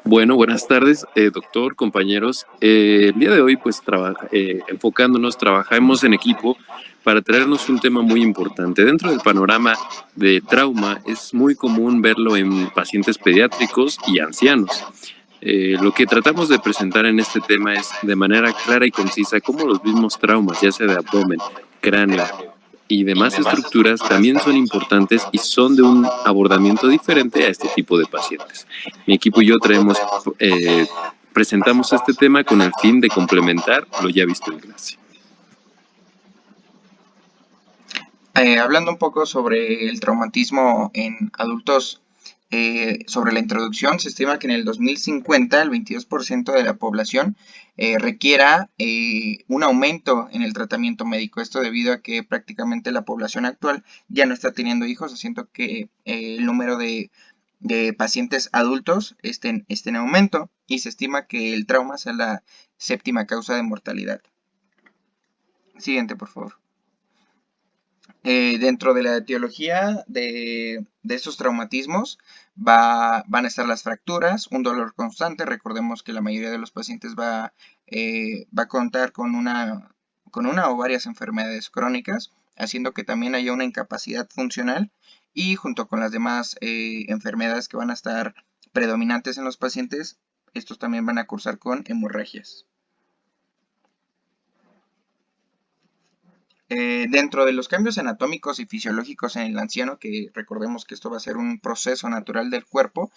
Bueno, buenas tardes, doctor, compañeros. El día de hoy, pues, enfocándonos, trabajamos en equipo para traernos un tema muy importante. Dentro del panorama de trauma, es muy común verlo en pacientes pediátricos y ancianos. Lo que tratamos de presentar en este tema es, de manera clara y concisa, cómo los mismos traumas, ya sea de abdomen, cráneo, y demás estructuras también son importantes y son de un abordamiento diferente a este tipo de pacientes. Mi equipo y yo eh, presentamos este tema con el fin de complementar lo ya visto en clase. Hablando un poco sobre el traumatismo en adultos, sobre la introducción, se estima que en el 2050 el 22% de la población requiera un aumento en el tratamiento médico. Esto debido a que prácticamente la población actual ya no está teniendo hijos, haciendo que el número de pacientes adultos esté en aumento y se estima que el trauma sea la séptima causa de mortalidad. Siguiente, por favor. Dentro de la etiología de estos traumatismos van a estar las fracturas, un dolor constante. Recordemos que la mayoría de los pacientes va a contar con una o varias enfermedades crónicas, haciendo que también haya una incapacidad funcional y junto con las demás enfermedades que van a estar predominantes en los pacientes, estos también van a cursar con hemorragias. Dentro de los cambios anatómicos y fisiológicos en el anciano, que recordemos que esto va a ser un proceso natural del cuerpo,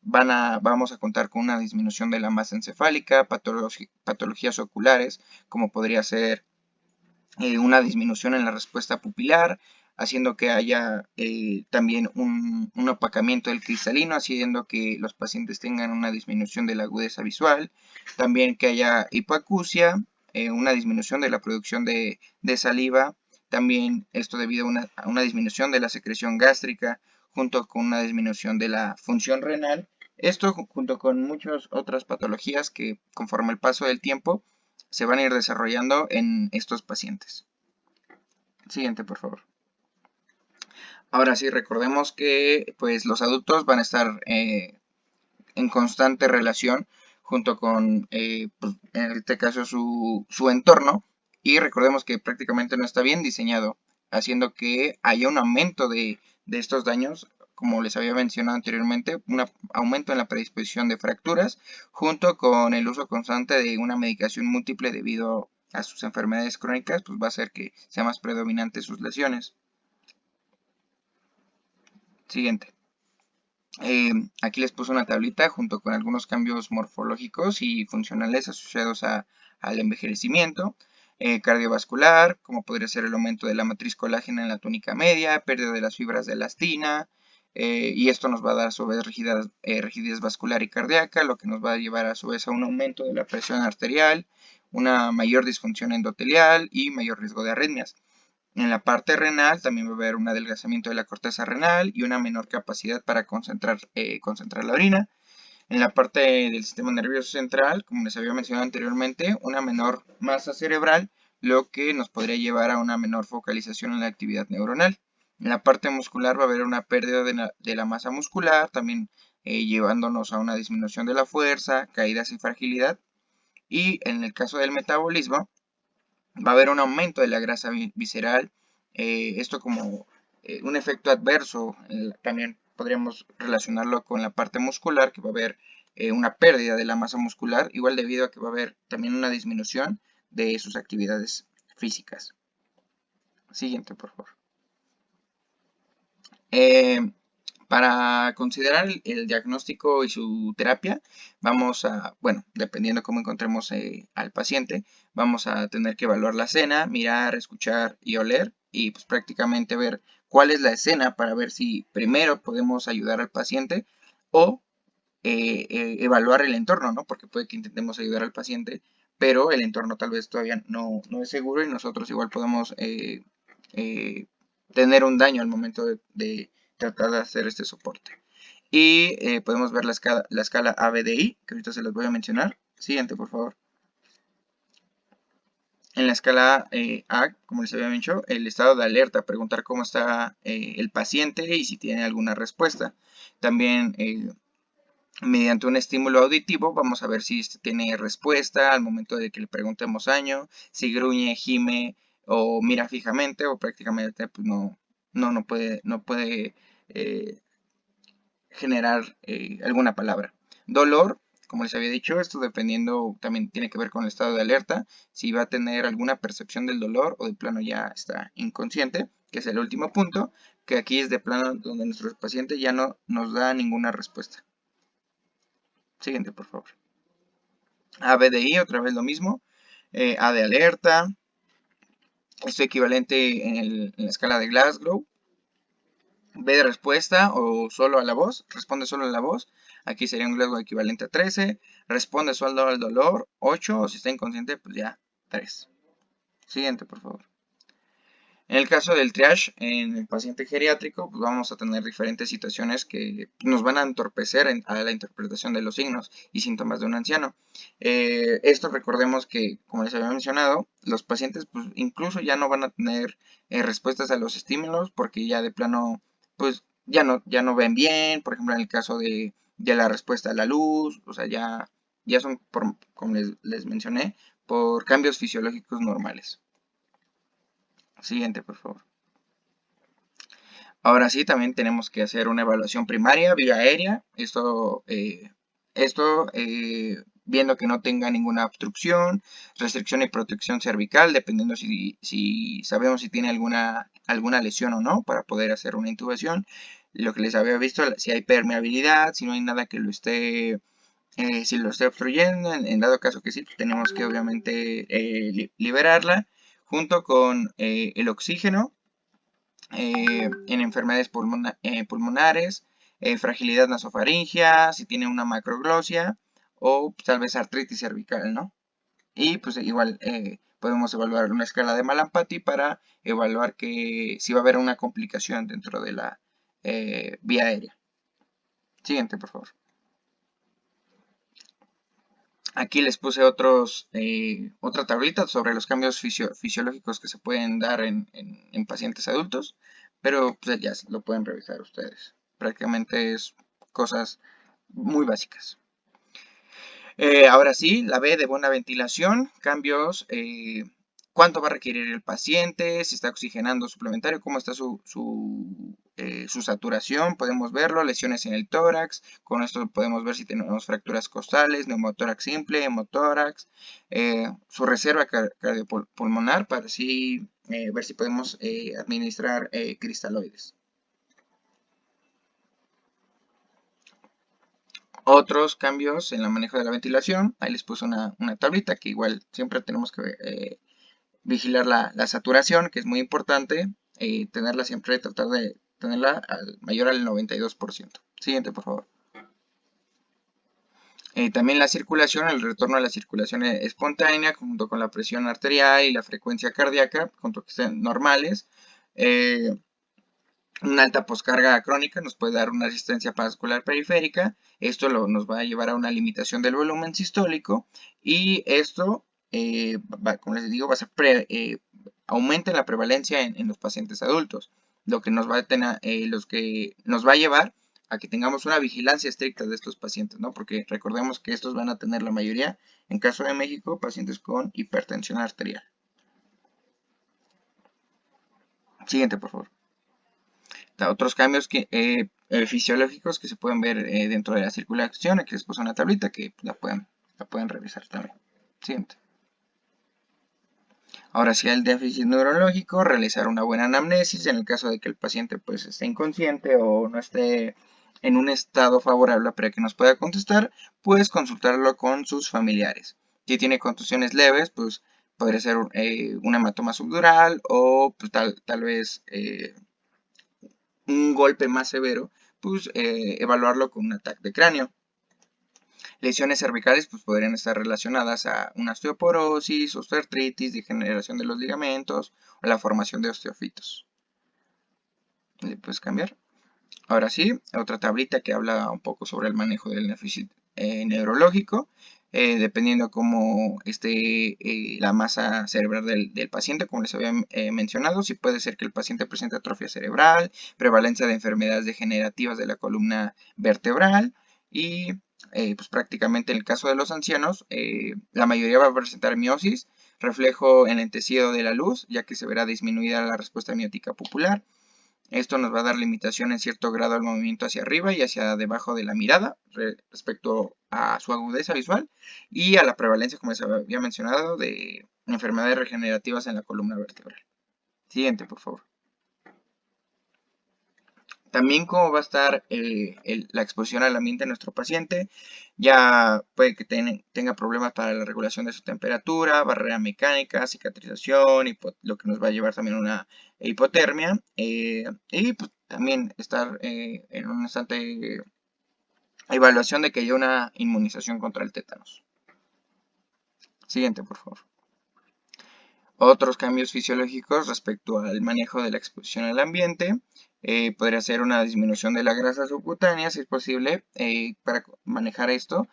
vamos a contar con una disminución de la masa encefálica, patologías oculares, como podría ser una disminución en la respuesta pupilar, haciendo que haya también un opacamiento del cristalino, haciendo que los pacientes tengan una disminución de la agudeza visual, también que haya hipoacusia, una disminución de la producción de saliva, también esto debido a una disminución de la secreción gástrica, junto con una disminución de la función renal. Esto junto con muchas otras patologías que conforme el paso del tiempo se van a ir desarrollando en estos pacientes. Siguiente, por favor. Ahora sí, recordemos que pues los adultos van a estar en constante relación junto con, pues, en este caso, su entorno, y recordemos que prácticamente no está bien diseñado, haciendo que haya un aumento de estos daños, como les había mencionado anteriormente, un aumento en la predisposición de fracturas, junto con el uso constante de una medicación múltiple debido a sus enfermedades crónicas, pues va a hacer que sea más predominante sus lesiones. Siguiente. Aquí les puse una tablita junto con algunos cambios morfológicos y funcionales asociados al envejecimiento, cardiovascular, como podría ser el aumento de la matriz colágena en la túnica media, pérdida de las fibras de elastina, y esto nos va a dar a su vez rigidez vascular y cardíaca, lo que nos va a llevar a su vez a un aumento de la presión arterial, una mayor disfunción endotelial y mayor riesgo de arritmias. En la parte renal también va a haber un adelgazamiento de la corteza renal y una menor capacidad para concentrar la orina. En la parte del sistema nervioso central, como les había mencionado anteriormente, una menor masa cerebral, lo que nos podría llevar a una menor focalización en la actividad neuronal. En la parte muscular va a haber una pérdida de la masa muscular, también llevándonos a una disminución de la fuerza, caídas y fragilidad. Y en el caso del metabolismo, va a haber un aumento de la grasa visceral, esto como un efecto adverso. También podríamos relacionarlo con la parte muscular, que va a haber una pérdida de la masa muscular, igual debido a que va a haber también una disminución de sus actividades físicas. Siguiente, por favor. Eh, para considerar el diagnóstico y su terapia, vamos a, bueno, dependiendo cómo encontremos al paciente, vamos a tener que evaluar la escena, mirar, escuchar y oler, y pues prácticamente ver cuál es la escena para ver si primero podemos ayudar al paciente o evaluar el entorno, ¿no? Porque puede que intentemos ayudar al paciente, pero el entorno tal vez todavía no es seguro y nosotros igual podemos eh, tener un daño al momento de tratar de hacer este soporte. Y podemos ver la escala ABDI, que ahorita se las voy a mencionar. Siguiente, por favor. En la escala A, como les había dicho, el estado de alerta, preguntar cómo está el paciente y si tiene alguna respuesta. También Mediante un estímulo auditivo vamos a ver si este tiene respuesta al momento de que le preguntemos año, si gruñe, gime o mira fijamente o prácticamente pues no puede generar alguna palabra. Dolor, como les había dicho, esto dependiendo también tiene que ver con el estado de alerta, si va a tener alguna percepción del dolor o de plano ya está inconsciente, que es el último punto, que aquí es de plano donde nuestro paciente ya no nos da ninguna respuesta. Siguiente, por favor. A, B, D, I, otra vez lo mismo. A de alerta, esto equivalente en la escala de Glasgow. B de respuesta o solo a la voz, responde solo a la voz. Aquí sería un Glasgow equivalente a 13. Responde solo al dolor, 8. O si está inconsciente, pues ya 3. Siguiente, por favor. En el caso del triage en el paciente geriátrico, pues vamos a tener diferentes situaciones que nos van a entorpecer a la interpretación de los signos y síntomas de un anciano. Esto recordemos que, como les había mencionado, los pacientes pues, incluso ya no van a tener respuestas a los estímulos porque ya de plano, pues ya no ven bien, por ejemplo, en el caso de la respuesta a la luz, o sea, ya son, como les mencioné, por cambios fisiológicos normales. Siguiente, por favor. Ahora sí, también tenemos que hacer una evaluación primaria vía aérea. Esto viendo que no tenga ninguna obstrucción, restricción y protección cervical, dependiendo si sabemos si tiene alguna lesión o no, para poder hacer una intubación. Lo que les había visto, si hay permeabilidad, si no hay nada que si lo esté obstruyendo, en dado caso que sí, tenemos que obviamente liberarla, junto con el oxígeno en enfermedades pulmonares, fragilidad nasofaringia, si tiene una macroglosia o pues, tal vez artritis cervical, ¿no? Y pues igual podemos evaluar una escala de Malampati para evaluar si va a haber una complicación dentro de la vía aérea. Siguiente, por favor. Aquí les puse otra tablita sobre los cambios fisiológicos que se pueden dar en pacientes adultos, pero pues, ya lo pueden revisar ustedes. Prácticamente es cosas muy básicas. Ahora sí, la B de buena ventilación, cambios, cuánto va a requerir el paciente, si está oxigenando suplementario, cómo está su saturación, podemos verlo, lesiones en el tórax, con esto podemos ver si tenemos fracturas costales, neumotórax simple, hemotórax, su reserva cardiopulmonar para así ver si podemos administrar cristaloides. Otros cambios en el manejo de la ventilación, ahí les puse una tablita que igual siempre tenemos que vigilar la saturación, que es muy importante, tenerla siempre, tratar de tenerla mayor al 92%. Siguiente, por favor. También la circulación, el retorno a la circulación espontánea, junto con la presión arterial y la frecuencia cardíaca, junto que estén normales. Una alta poscarga crónica nos puede dar una resistencia vascular periférica. Esto nos va a llevar a una limitación del volumen sistólico y esto, como les digo, aumenta la prevalencia en los pacientes adultos, lo que nos va a llevar a que tengamos una vigilancia estricta de estos pacientes, ¿no? Porque recordemos que estos van a tener la mayoría, en caso de México, pacientes con hipertensión arterial. Siguiente, por favor. Otros cambios fisiológicos que se pueden ver dentro de la circulación. Aquí les puse una tablita que la pueden revisar también. Siguiente. Ahora sí, el déficit neurológico, realizar una buena anamnesis en el caso de que el paciente pues esté inconsciente o no esté en un estado favorable para que nos pueda contestar, pues consultarlo con sus familiares. Si tiene contusiones leves, pues podría ser un hematoma subdural o pues, tal vez un golpe más severo, pues evaluarlo con un ataque de cráneo. Lesiones cervicales pues podrían estar relacionadas a una osteoporosis, osteoartritis, degeneración de los ligamentos o la formación de osteofitos. ¿Le puedes cambiar? Ahora sí, otra tablita que habla un poco sobre el manejo del déficit neurológico, dependiendo cómo esté la masa cerebral del paciente, como les había mencionado, sí puede ser que el paciente presente atrofia cerebral, prevalencia de enfermedades degenerativas de la columna vertebral y pues prácticamente en el caso de los ancianos, la mayoría va a presentar miosis, reflejo enlentecido de la luz, ya que se verá disminuida la respuesta miótica pupilar. Esto nos va a dar limitación en cierto grado al movimiento hacia arriba y hacia debajo de la mirada respecto a su agudeza visual y a la prevalencia, como se había mencionado, de enfermedades regenerativas en la columna vertebral. Siguiente, por favor. También cómo va a estar la exposición al ambiente de nuestro paciente. Ya puede que tenga problemas para la regulación de su temperatura, barrera mecánica, cicatrización, lo que nos va a llevar también a una hipotermia. Y pues, también estar en una constante evaluación de que haya una inmunización contra el tétanos. Siguiente, por favor. Otros cambios fisiológicos respecto al manejo de la exposición al ambiente. Podría ser una disminución de la grasa subcutánea, si es posible. Para manejar esto,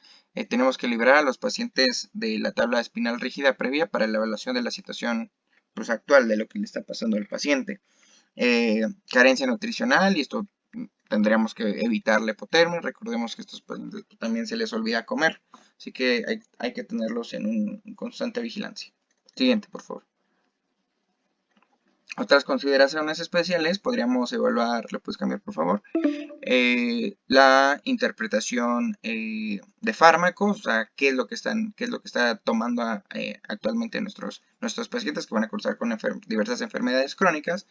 tenemos que liberar a los pacientes de la tabla espinal rígida previa para la evaluación de la situación pues, actual de lo que le está pasando al paciente. Carencia nutricional, y esto tendríamos que evitar la hipotermia. Recordemos que a estos pacientes también se les olvida comer, así que hay que tenerlos en un constante vigilancia. Siguiente, por favor. Otras consideraciones especiales, podríamos evaluar, ¿le puedes cambiar por favor? La interpretación de fármacos, o sea, qué es lo que está tomando actualmente nuestros pacientes que van a cursar con diversas enfermedades crónicas,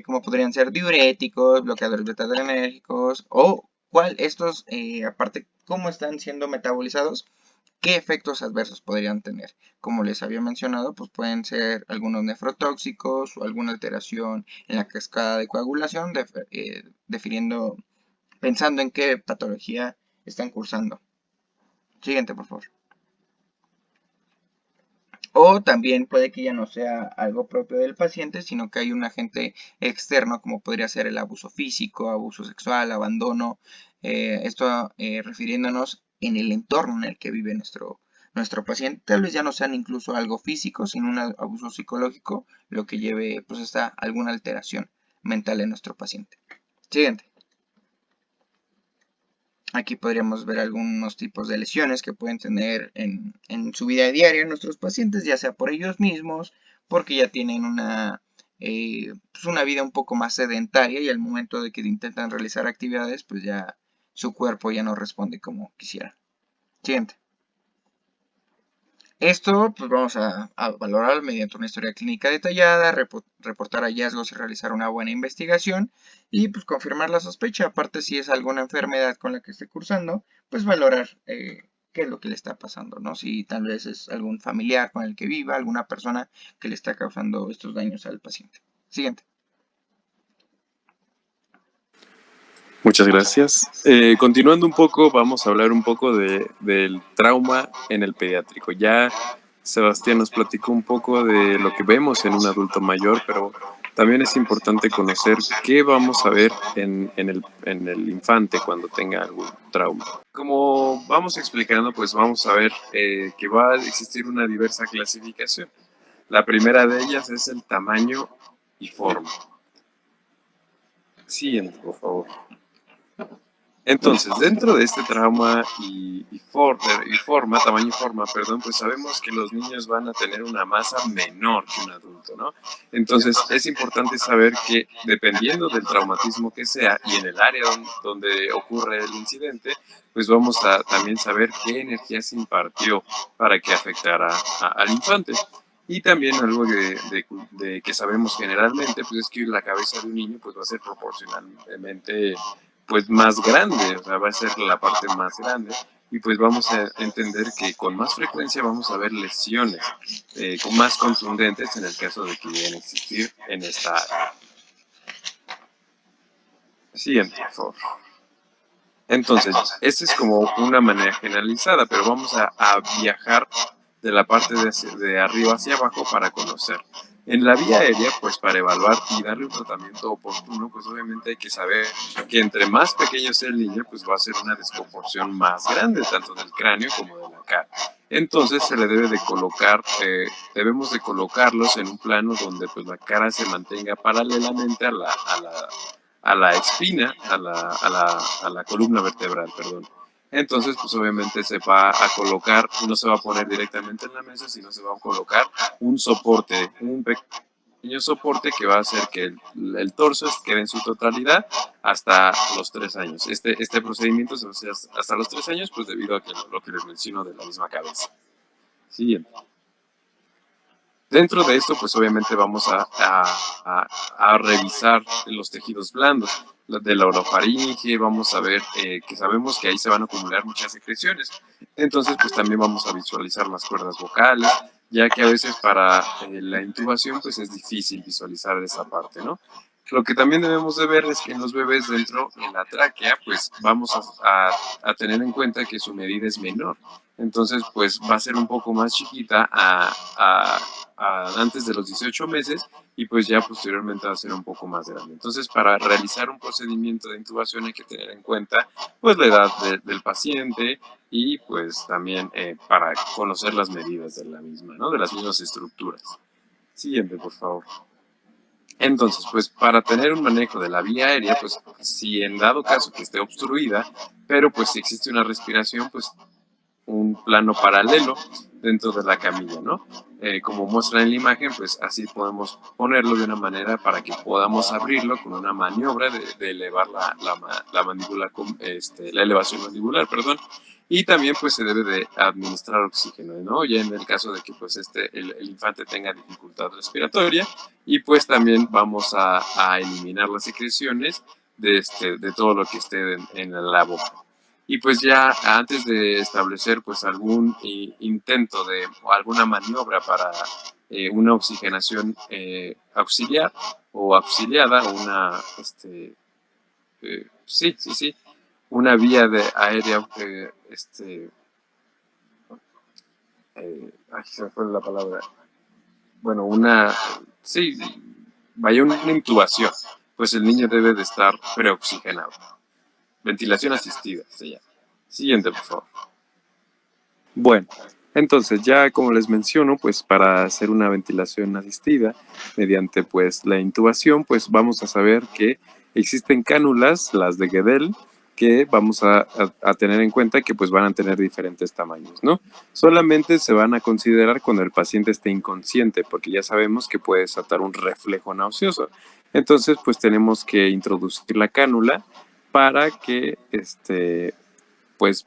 como podrían ser diuréticos, bloqueadores beta-adrenérgicos, o aparte, cómo están siendo metabolizados. ¿Qué efectos adversos podrían tener? Como les había mencionado, pues pueden ser algunos nefrotóxicos o alguna alteración en la cascada de coagulación, pensando en qué patología están cursando. Siguiente, por favor. O también puede que ya no sea algo propio del paciente, sino que hay un agente externo, como podría ser el abuso físico, abuso sexual, abandono. Esto refiriéndonos en el entorno en el que vive nuestro paciente. Tal vez ya no sean incluso algo físico, sino un abuso psicológico, lo que lleve pues a alguna alteración mental en nuestro paciente. Siguiente. Aquí podríamos ver algunos tipos de lesiones que pueden tener en su vida diaria nuestros pacientes, ya sea por ellos mismos, porque ya tienen pues una vida un poco más sedentaria y al momento de que intentan realizar actividades, pues ya su cuerpo ya no responde como quisiera. Siguiente. Esto pues vamos a valorar mediante una historia clínica detallada, reportar hallazgos y realizar una buena investigación y pues confirmar la sospecha. Aparte, si es alguna enfermedad con la que esté cursando, pues valorar qué es lo que le está pasando, ¿no? Si tal vez es algún familiar con el que viva, alguna persona que le está causando estos daños al paciente. Siguiente. Muchas gracias. Continuando un poco, vamos a hablar un poco del trauma en el pediátrico. Ya Sebastián nos platicó un poco de lo que vemos en un adulto mayor, pero también es importante conocer qué vamos a ver en el infante cuando tenga algún trauma. Como vamos explicando, pues vamos a ver que va a existir una diversa clasificación. La primera de ellas es el tamaño y forma. Siguiente, por favor. Entonces, dentro de este trauma tamaño y forma, perdón, pues sabemos que los niños van a tener una masa menor que un adulto, ¿no? Entonces, es importante saber que dependiendo del traumatismo que sea y en el área donde ocurre el incidente, pues vamos a también saber qué energía se impartió para que afectara al infante. Y también algo que sabemos generalmente, pues es que la cabeza de un niño pues va a ser proporcionalmente pues más grande, o sea, va a ser la parte más grande y pues vamos a entender que con más frecuencia vamos a ver lesiones más contundentes en el caso de que lleguen a existir en esta área. Siguiente, por favor. Entonces, esta es como una manera generalizada, pero vamos a viajar de la parte de arriba hacia abajo para conocer. En la vía aérea, pues para evaluar y darle un tratamiento oportuno, pues obviamente hay que saber que entre más pequeño sea el niño, pues va a ser una desproporción más grande, tanto del cráneo como de la cara. Entonces se le debe de colocar, debemos de colocarlos en un plano donde pues la cara se mantenga paralelamente a la espina, a la columna vertebral, perdón. Entonces, pues obviamente se va a colocar, no se va a poner directamente en la mesa, sino se va a colocar un soporte, un pequeño soporte que va a hacer que el torso quede en su totalidad hasta los 3 años. Este procedimiento se hace hasta los 3 años, pues debido a que lo que les menciono de la misma cabeza. Siguiente. Dentro de esto, pues obviamente vamos a revisar los tejidos blandos de la orofaringe, vamos a ver que sabemos que ahí se van a acumular muchas secreciones. Entonces, pues también vamos a visualizar las cuerdas vocales, ya que a veces para la intubación, pues es difícil visualizar esa parte, ¿no? Lo que también debemos de ver es que en los bebés dentro de la tráquea, pues vamos a tener en cuenta que su medida es menor. Entonces, pues va a ser un poco más chiquita antes de los 18 meses y pues ya posteriormente va a ser un poco más grande. Entonces, para realizar un procedimiento de intubación hay que tener en cuenta pues la edad del paciente y pues también para conocer las medidas de la misma, ¿no? De las mismas estructuras. Siguiente, por favor. Entonces, pues para tener un manejo de la vía aérea, pues si en dado caso que esté obstruida, pero pues si existe una respiración, pues un plano paralelo dentro de la camilla, ¿no? Como muestra en la imagen, pues así podemos ponerlo de una manera para que podamos abrirlo con una maniobra de elevar la mandíbula, la elevación mandibular, perdón. Y también pues se debe de administrar oxígeno, ¿no? Ya en el caso de que pues el infante tenga dificultad respiratoria y pues también vamos a eliminar las secreciones de todo lo que esté en la boca. Y pues ya antes de establecer pues algún intento de o alguna maniobra para una oxigenación auxiliar o auxiliada, sí, una vía de aérea, ay, se me fue la palabra, bueno, sí, vaya una intubación, pues el niño debe de estar preoxigenado. Ventilación asistida se llama. Siguiente, por favor. Bueno, entonces ya como les menciono, pues para hacer una ventilación asistida mediante pues la intubación, pues vamos a saber que existen cánulas, las de Guedel, que vamos a tener en cuenta que pues van a tener diferentes tamaños, ¿no? Solamente se van a considerar cuando el paciente esté inconsciente, porque ya sabemos que puede desatar un reflejo nauseoso. Entonces, pues tenemos que introducir la cánula para que pues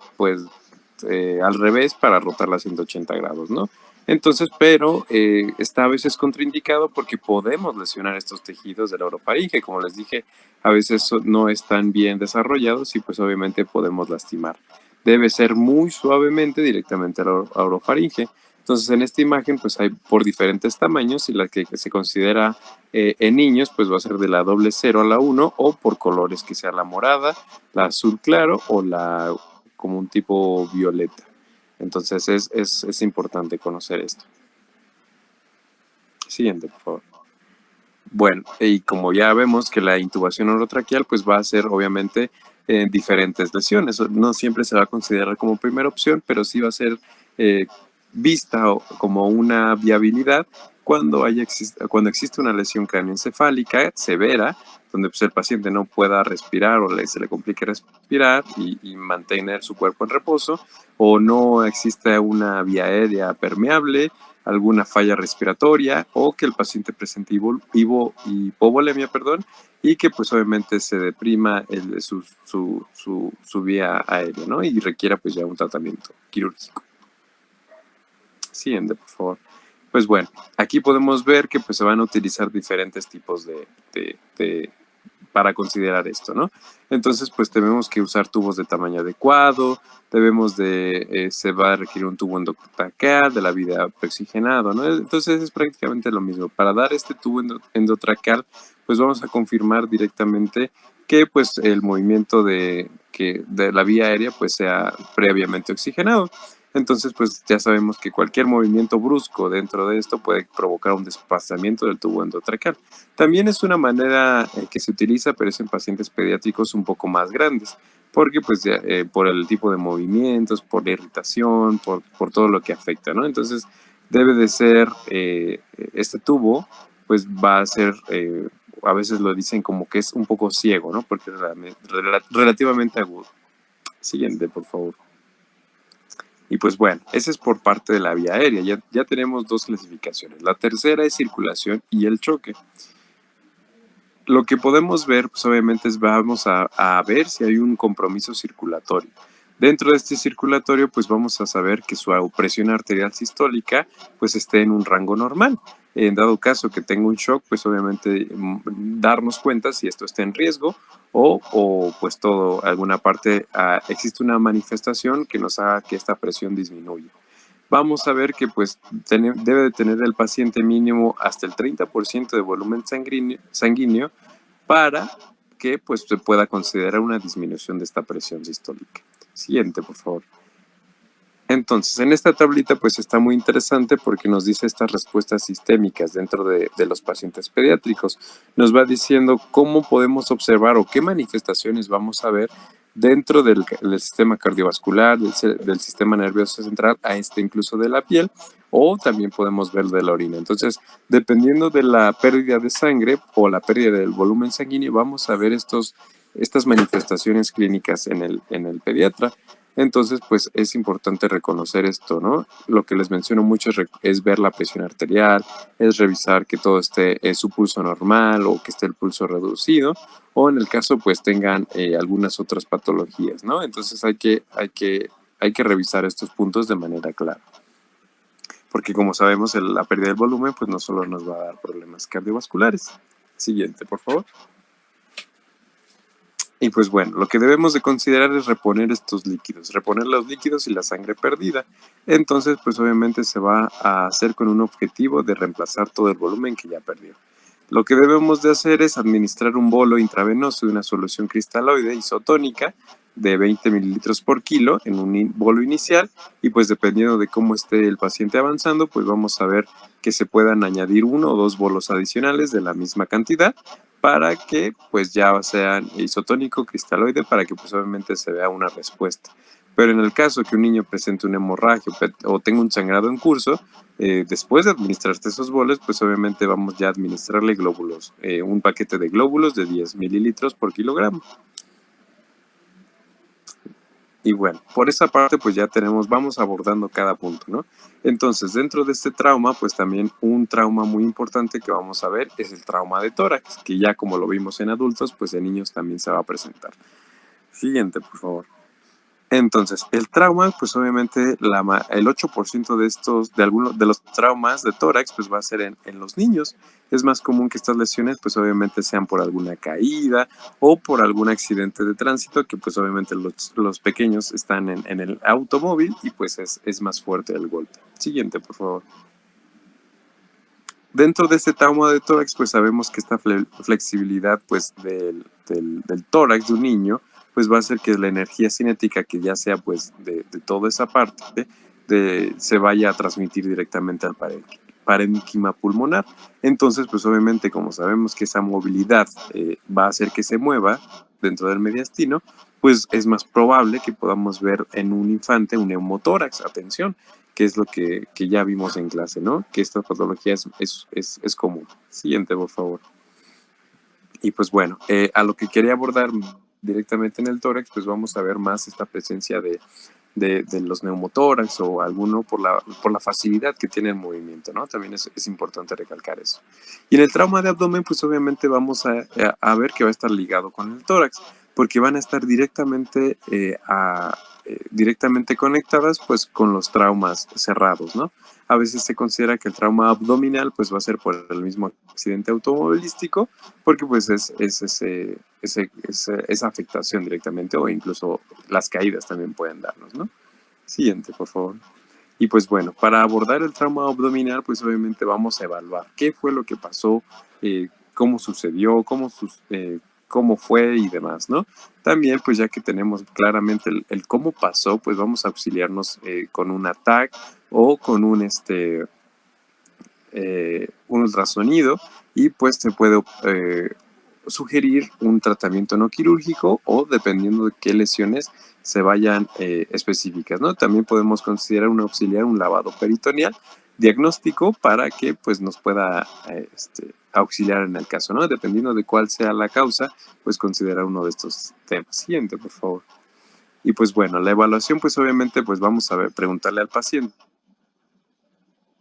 al revés para rotarla a 180 grados, ¿no? Entonces, pero está a veces contraindicado porque podemos lesionar estos tejidos de la orofaringe. Como les dije, a veces no están bien desarrollados y pues obviamente podemos lastimar. Debe ser muy suavemente directamente a la orofaringe. Entonces, en esta imagen, pues hay por diferentes tamaños y la que se considera en niños, pues va a ser de la doble 0 a la 1 o por colores, que sea la morada, la azul claro o la como un tipo violeta. Entonces es importante conocer esto. Siguiente, por favor. Bueno, y como ya vemos que la intubación orotraqueal pues va a ser obviamente diferentes lesiones. No siempre se va a considerar como primera opción, pero sí va a ser eh, vista como una viabilidad cuando existe una lesión cráneoencefálica severa, donde pues, el paciente no pueda respirar o se le complique respirar y mantener su cuerpo en reposo, o no existe una vía aérea permeable, alguna falla respiratoria o que el paciente presente hipovolemia, perdón, y que pues obviamente se deprima su vía aérea, ¿no? Y requiera pues ya un tratamiento quirúrgico. Siguiente, por favor. Pues bueno, aquí podemos ver que pues se van a utilizar diferentes tipos para considerar esto, ¿no? Entonces, pues tenemos que usar tubos de tamaño adecuado, se va a requerir un tubo endotraqueal de la vida preoxigenado, ¿no? Entonces es prácticamente lo mismo. Para dar este tubo endotraqueal, pues vamos a confirmar directamente que pues el movimiento de la vía aérea pues sea previamente oxigenado. Entonces, pues ya sabemos que cualquier movimiento brusco dentro de esto puede provocar un desplazamiento del tubo endotraqueal. También es una manera que se utiliza, pero es en pacientes pediátricos un poco más grandes, porque pues por el tipo de movimientos, por la irritación, por todo lo que afecta, ¿no? Entonces debe de ser este tubo, pues va a ser, a veces lo dicen como que es un poco ciego, ¿no? Porque es relativamente agudo. Siguiente, por favor. Y pues bueno, ese es por parte de la vía aérea. Ya tenemos dos clasificaciones. La tercera es circulación y el choque. Lo que podemos ver, pues obviamente es vamos a ver si hay un compromiso circulatorio. Dentro de este circulatorio, pues vamos a saber que su presión arterial sistólica pues esté en un rango normal. En dado caso que tenga un shock, pues obviamente darnos cuenta si esto está en riesgo o pues todo, alguna parte, existe una manifestación que nos haga que esta presión disminuya. Vamos a ver que pues debe de tener el paciente mínimo hasta el 30% de volumen sanguíneo para que pues se pueda considerar una disminución de esta presión sistólica. Siguiente, por favor. Entonces, en esta tablita pues está muy interesante porque nos dice estas respuestas sistémicas dentro de los pacientes pediátricos. Nos va diciendo cómo podemos observar o qué manifestaciones vamos a ver dentro del sistema cardiovascular, del sistema nervioso central, a este incluso de la piel, o también podemos ver de la orina. Entonces, dependiendo de la pérdida de sangre o la pérdida del volumen sanguíneo, vamos a ver estas manifestaciones clínicas en el pediatra. Entonces, pues es importante reconocer esto, ¿no? Lo que les menciono mucho es ver la presión arterial, es revisar que todo esté su pulso normal o que esté el pulso reducido, o en el caso, pues tengan algunas otras patologías, ¿no? Entonces hay que revisar estos puntos de manera clara. Porque como sabemos, la pérdida del volumen, pues no solo nos va a dar problemas cardiovasculares. Siguiente, por favor. Y pues bueno, lo que debemos de considerar es reponer estos líquidos, reponer los líquidos y la sangre perdida. Entonces, pues obviamente se va a hacer con un objetivo de reemplazar todo el volumen que ya perdió. Lo que debemos de hacer es administrar un bolo intravenoso de una solución cristaloide isotónica de 20 mililitros por kilo en un bolo inicial y pues dependiendo de cómo esté el paciente avanzando, pues vamos a ver que se puedan añadir uno o dos bolos adicionales de la misma cantidad para que pues ya sean isotónico cristaloide para que pues obviamente se vea una respuesta. Pero en el caso que un niño presente una hemorragia o tenga un sangrado en curso, después de administrarte esos boles, pues obviamente vamos ya a administrarle glóbulos, un paquete de glóbulos de 10 mililitros por kilogramo. Y bueno, por esa parte pues ya vamos abordando cada punto, ¿no? Entonces, dentro de este trauma, pues también un trauma muy importante que vamos a ver es el trauma de tórax, que ya como lo vimos en adultos, pues en niños también se va a presentar. Siguiente, por favor. Entonces, el trauma, pues obviamente el 8% de algunos de los traumas de tórax, pues va a ser en los niños. Es más común que estas lesiones, pues obviamente sean por alguna caída o por algún accidente de tránsito, que pues obviamente los pequeños están en el automóvil y pues es más fuerte el golpe. Siguiente, por favor. Dentro de este trauma de tórax, pues sabemos que esta flexibilidad pues del tórax de un niño, pues va a hacer que la energía cinética que ya sea pues de toda esa parte se vaya a transmitir directamente al parénquima pulmonar. Entonces, pues obviamente como sabemos que esa movilidad va a hacer que se mueva dentro del mediastino, pues es más probable que podamos ver en un infante un neumotórax. Atención, que es lo que ya vimos en clase, ¿no? Que esta patología es común. Siguiente, por favor. Y pues bueno, a lo que quería abordar directamente en el tórax, pues vamos a ver más esta presencia de los neumotórax o alguno por la facilidad que tiene el movimiento, ¿no? También es importante recalcar eso. Y en el trauma de abdomen, pues obviamente vamos a ver que va a estar ligado con el tórax, porque van a estar directamente conectadas pues con los traumas cerrados, ¿no? A veces se considera que el trauma abdominal pues va a ser por el mismo accidente automovilístico, porque pues esa afectación directamente o incluso las caídas también pueden darnos, ¿no? Siguiente, por favor. Y pues bueno, para abordar el trauma abdominal, pues obviamente vamos a evaluar qué fue lo que pasó, cómo sucedió, cómo fue y demás, ¿no? También, pues ya que tenemos claramente el cómo pasó, pues vamos a auxiliarnos con un ATAC o con un ultrasonido y pues se puede sugerir un tratamiento no quirúrgico o dependiendo de qué lesiones se vayan específicas, ¿no? También podemos considerar un auxiliar, un lavado peritoneal diagnóstico para que pues nos pueda auxiliar en el caso, ¿no? Dependiendo de cuál sea la causa, pues considerar uno de estos temas. Siguiente, por favor. Y pues bueno, la evaluación pues obviamente pues vamos a ver, preguntarle al paciente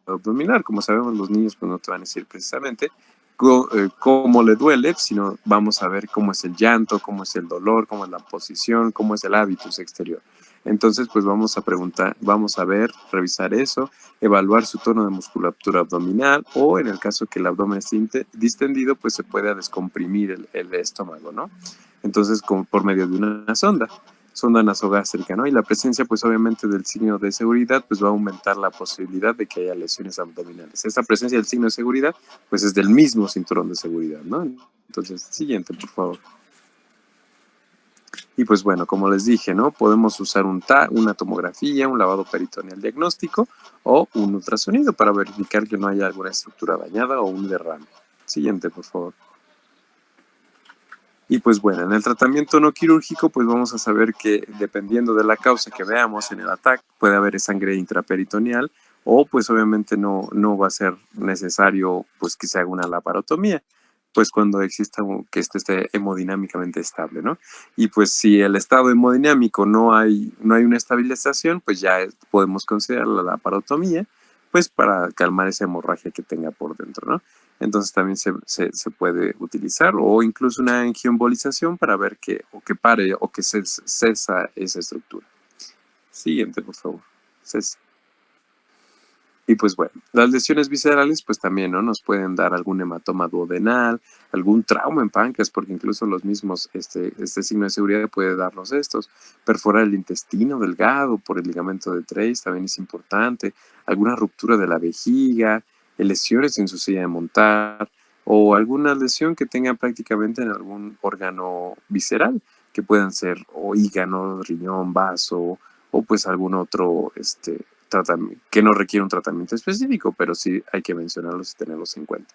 abdominal. Como sabemos, los niños pues no te van a decir precisamente cómo le duele, sino vamos a ver cómo es el llanto, cómo es el dolor, cómo es la posición, cómo es el hábitus exterior. Entonces, pues vamos a preguntar, vamos a ver, revisar eso, evaluar su tono de musculatura abdominal o en el caso que el abdomen esté distendido, pues se puede descomprimir el estómago, ¿no? Entonces, como por medio de una sonda nasogástrica, ¿no? Y la presencia, pues obviamente del signo de seguridad, pues va a aumentar la posibilidad de que haya lesiones abdominales. Esta presencia del signo de seguridad, pues es del mismo cinturón de seguridad, ¿no? Entonces, siguiente, por favor. Y pues bueno, como les dije, ¿no? Podemos usar una tomografía, un lavado peritoneal diagnóstico o un ultrasonido para verificar que no haya alguna estructura dañada o un derrame. Siguiente, por favor. Y pues bueno, en el tratamiento no quirúrgico, pues vamos a saber que dependiendo de la causa que veamos en el ATAC, puede haber sangre intraperitoneal o pues obviamente no va a ser necesario pues que se haga una laparotomía, pues cuando exista que esté hemodinámicamente estable, ¿no? Y pues si el estado hemodinámico no hay una estabilización, pues ya podemos considerar la laparotomía, pues para calmar esa hemorragia que tenga por dentro, ¿no? Entonces también se puede utilizar o incluso una angioembolización para ver que pare o que cesa esa estructura. Siguiente, por favor. Cesa. Y pues bueno, las lesiones viscerales pues también, ¿no? Nos pueden dar algún hematoma duodenal, algún trauma en páncreas, porque incluso los mismos, este signo de seguridad puede darnos estos. Perforar el intestino delgado por el ligamento de Treis también es importante. Alguna ruptura de la vejiga, lesiones en su silla de montar o alguna lesión que tenga prácticamente en algún órgano visceral, que puedan ser o hígado, riñón, vaso o pues algún otro que no requiere un tratamiento específico, pero sí hay que mencionarlos y tenerlos en cuenta.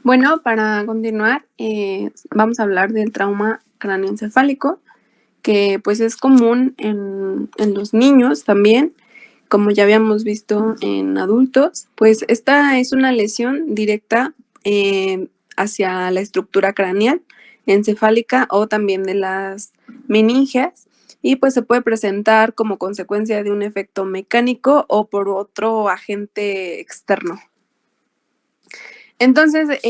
Bueno, para continuar, vamos a hablar del trauma cráneoencefálico, que pues es común en los niños también, como ya habíamos visto en adultos. Pues esta es una lesión directa hacia la estructura craneal, encefálica o también de las meningias, y pues se puede presentar como consecuencia de un efecto mecánico o por otro agente externo. Entonces,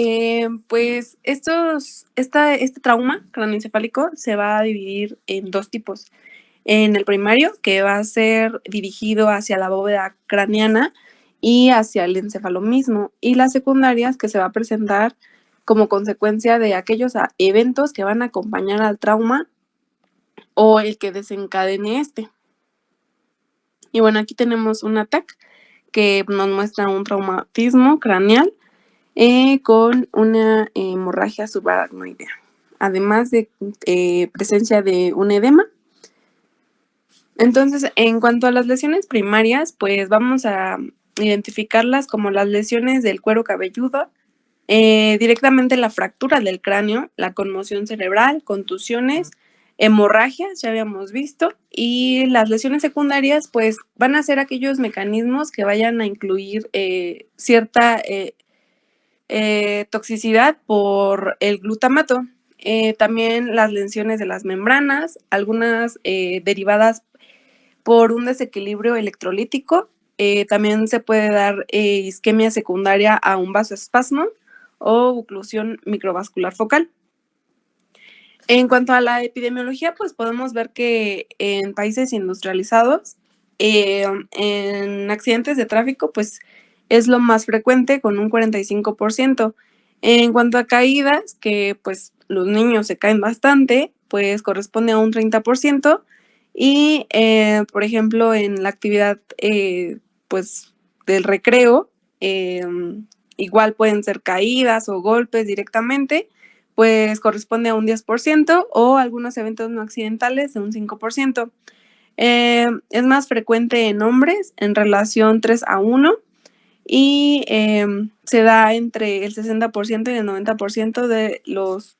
pues este trauma craneoencefálico se va a dividir en dos tipos. En el primario, que va a ser dirigido hacia la bóveda craneana y hacia el encéfalo mismo, y las secundarias, que se va a presentar como consecuencia de aquellos eventos que van a acompañar al trauma o el que desencadene este. Y bueno, aquí tenemos un ATAC que nos muestra un traumatismo craneal con una hemorragia subaracnoidea, además de presencia de un edema. Entonces, en cuanto a las lesiones primarias, pues vamos a identificarlas como las lesiones del cuero cabelludo, directamente la fractura del cráneo, la conmoción cerebral, contusiones, hemorragias, ya habíamos visto, y las lesiones secundarias, pues van a ser aquellos mecanismos que vayan a incluir cierta toxicidad por el glutamato. También las lesiones de las membranas, algunas derivadas por un desequilibrio electrolítico. También se puede dar isquemia secundaria a un vasoespasmo o oclusión microvascular focal. En cuanto a la epidemiología, pues podemos ver que en países industrializados, en accidentes de tráfico, pues es lo más frecuente con un 45%. En cuanto a caídas, que pues los niños se caen bastante, pues corresponde a un 30%. Y, por ejemplo, en la actividad pues del recreo, igual pueden ser caídas o golpes directamente, pues corresponde a un 10% o algunos eventos no accidentales de un 5%. Es más frecuente en hombres en relación 3:1 y se da entre el 60% y el 90% de los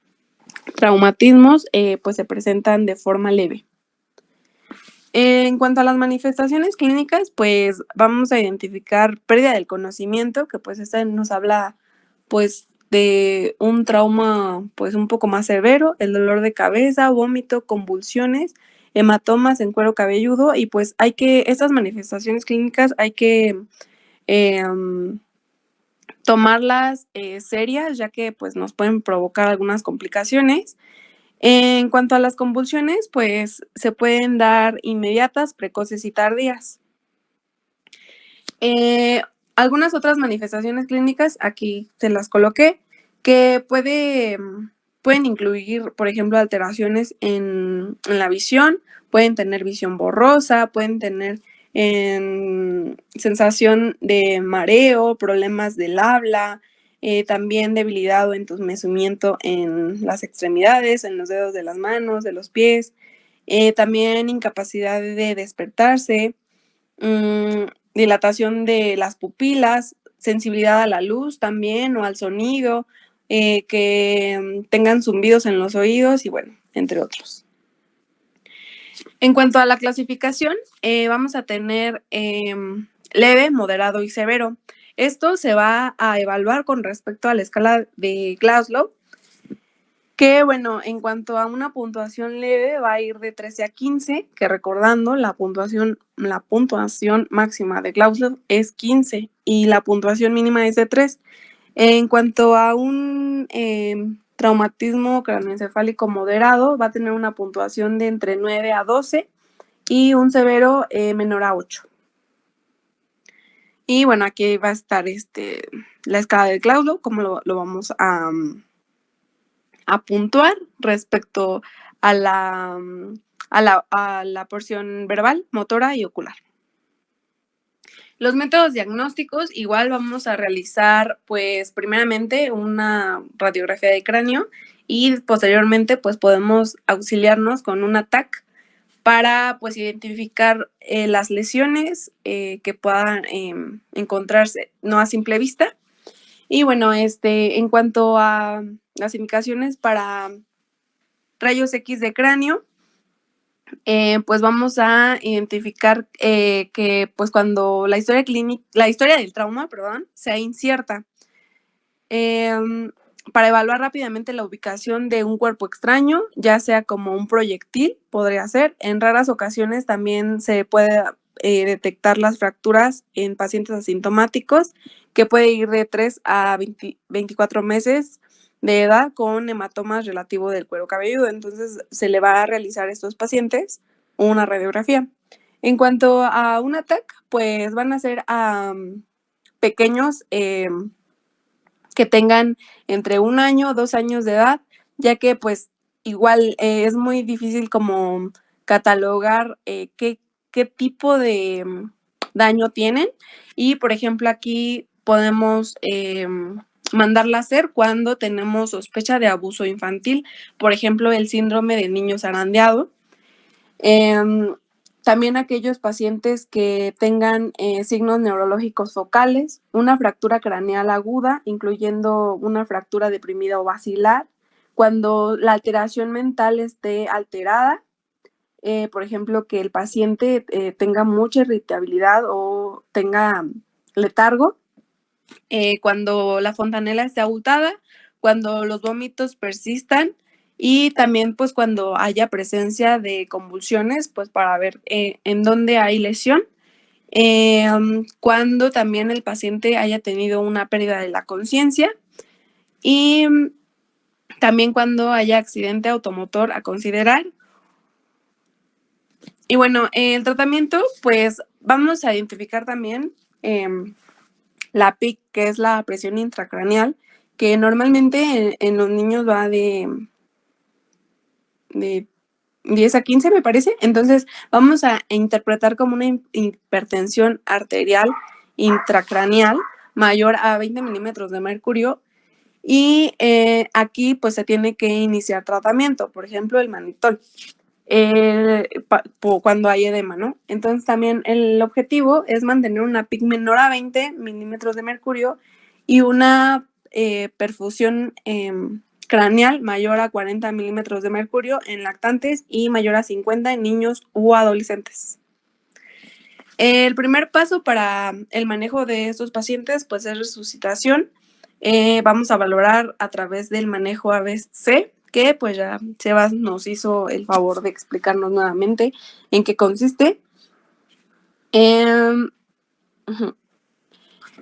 traumatismos pues se presentan de forma leve. En cuanto a las manifestaciones clínicas, pues vamos a identificar pérdida del conocimiento, que pues esta nos habla pues de un trauma pues un poco más severo, el dolor de cabeza, vómito, convulsiones, hematomas en cuero cabelludo y pues estas manifestaciones clínicas hay que tomarlas serias, ya que pues nos pueden provocar algunas complicaciones. En cuanto a las convulsiones, pues se pueden dar inmediatas, precoces y tardías. Algunas otras manifestaciones clínicas, aquí se las coloqué, que pueden incluir, por ejemplo, alteraciones en la visión, pueden tener visión borrosa, pueden tener sensación de mareo, problemas del habla, también debilidad o entumecimiento en las extremidades, en los dedos de las manos, de los pies, también incapacidad de despertarse, dilatación de las pupilas, sensibilidad a la luz también o al sonido, que tengan zumbidos en los oídos y bueno, entre otros. En cuanto a la clasificación, vamos a tener leve, moderado y severo. Esto se va a evaluar con respecto a la escala de Glasgow, que bueno, en cuanto a una puntuación leve va a ir de 13 a 15, que recordando la puntuación máxima de Glasgow es 15 y la puntuación mínima es de 3. En cuanto a un traumatismo craneoencefálico moderado, va a tener una puntuación de entre 9 a 12 y un severo menor a 8. Y bueno, aquí va a estar la escala de Glasgow, como lo vamos a puntuar respecto a la porción verbal, motora y ocular. Los métodos diagnósticos, igual vamos a realizar, pues, primeramente una radiografía de cráneo y posteriormente, pues, podemos auxiliarnos con una TAC para, pues, identificar las lesiones que puedan encontrarse, no a simple vista. Y bueno, en cuanto a las indicaciones para rayos X de cráneo, pues vamos a identificar que pues cuando la historia del trauma, sea incierta. Para evaluar rápidamente la ubicación de un cuerpo extraño, ya sea como un proyectil, podría ser. En raras ocasiones también se puede detectar las fracturas en pacientes asintomáticos, que puede ir de 3 a 24 meses de edad con hematomas relativo del cuero cabelludo. Entonces se le va a realizar a estos pacientes una radiografía. En cuanto a un TAC, pues van a ser pequeños que tengan entre 1 año o 2 años de edad, ya que pues igual es muy difícil como catalogar qué tipo de daño tienen. Y por ejemplo aquí podemos mandarla a hacer cuando tenemos sospecha de abuso infantil, por ejemplo el síndrome de niño zarandeado. También aquellos pacientes que tengan signos neurológicos focales, una fractura craneal aguda, incluyendo una fractura deprimida o basilar, cuando la alteración mental esté alterada, por ejemplo, que el paciente tenga mucha irritabilidad o tenga letargo, cuando la fontanela esté abultada, cuando los vómitos persistan y también pues cuando haya presencia de convulsiones, pues para ver en dónde hay lesión, cuando también el paciente haya tenido una pérdida de la conciencia y también cuando haya accidente automotor a considerar. Y bueno, el tratamiento, pues vamos a identificar también la PIC, que es la presión intracraneal, que normalmente en los niños va de 10 a 15, me parece. Entonces, vamos a interpretar como una hipertensión arterial intracraneal mayor a 20 milímetros de mercurio. Y aquí, pues, se tiene que iniciar tratamiento, por ejemplo, el mannitol, cuando hay edema, ¿no? Entonces, también el objetivo es mantener una PIC menor a 20 milímetros de mercurio y una perfusión craneal mayor a 40 milímetros de mercurio en lactantes y mayor a 50 en niños u adolescentes. El primer paso para el manejo de estos pacientes pues es resucitación Vamos a valorar a través del manejo ABC, que pues ya Sebas nos hizo el favor de explicarnos nuevamente en qué consiste. Uh-huh.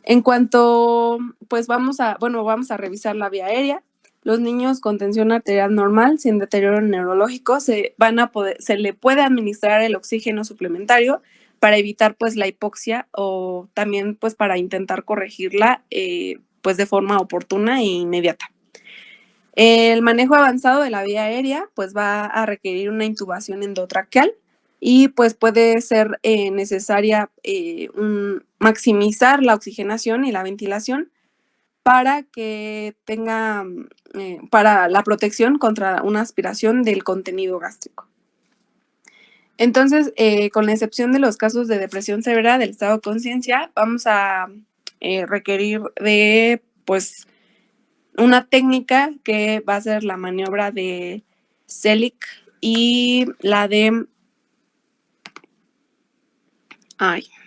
En cuanto, pues vamos a revisar la vía aérea. Los niños con tensión arterial normal, sin deterioro neurológico, se le puede administrar el oxígeno suplementario para evitar pues la hipoxia o también pues para intentar corregirla pues de forma oportuna e inmediata. El manejo avanzado de la vía aérea pues va a requerir una intubación endotraqueal y pues puede ser necesaria maximizar la oxigenación y la ventilación para que tenga para la protección contra una aspiración del contenido gástrico. Entonces, con la excepción de los casos de depresión severa del estado de conciencia, vamos a requerir de pues una técnica que va a ser la maniobra de Selig y la de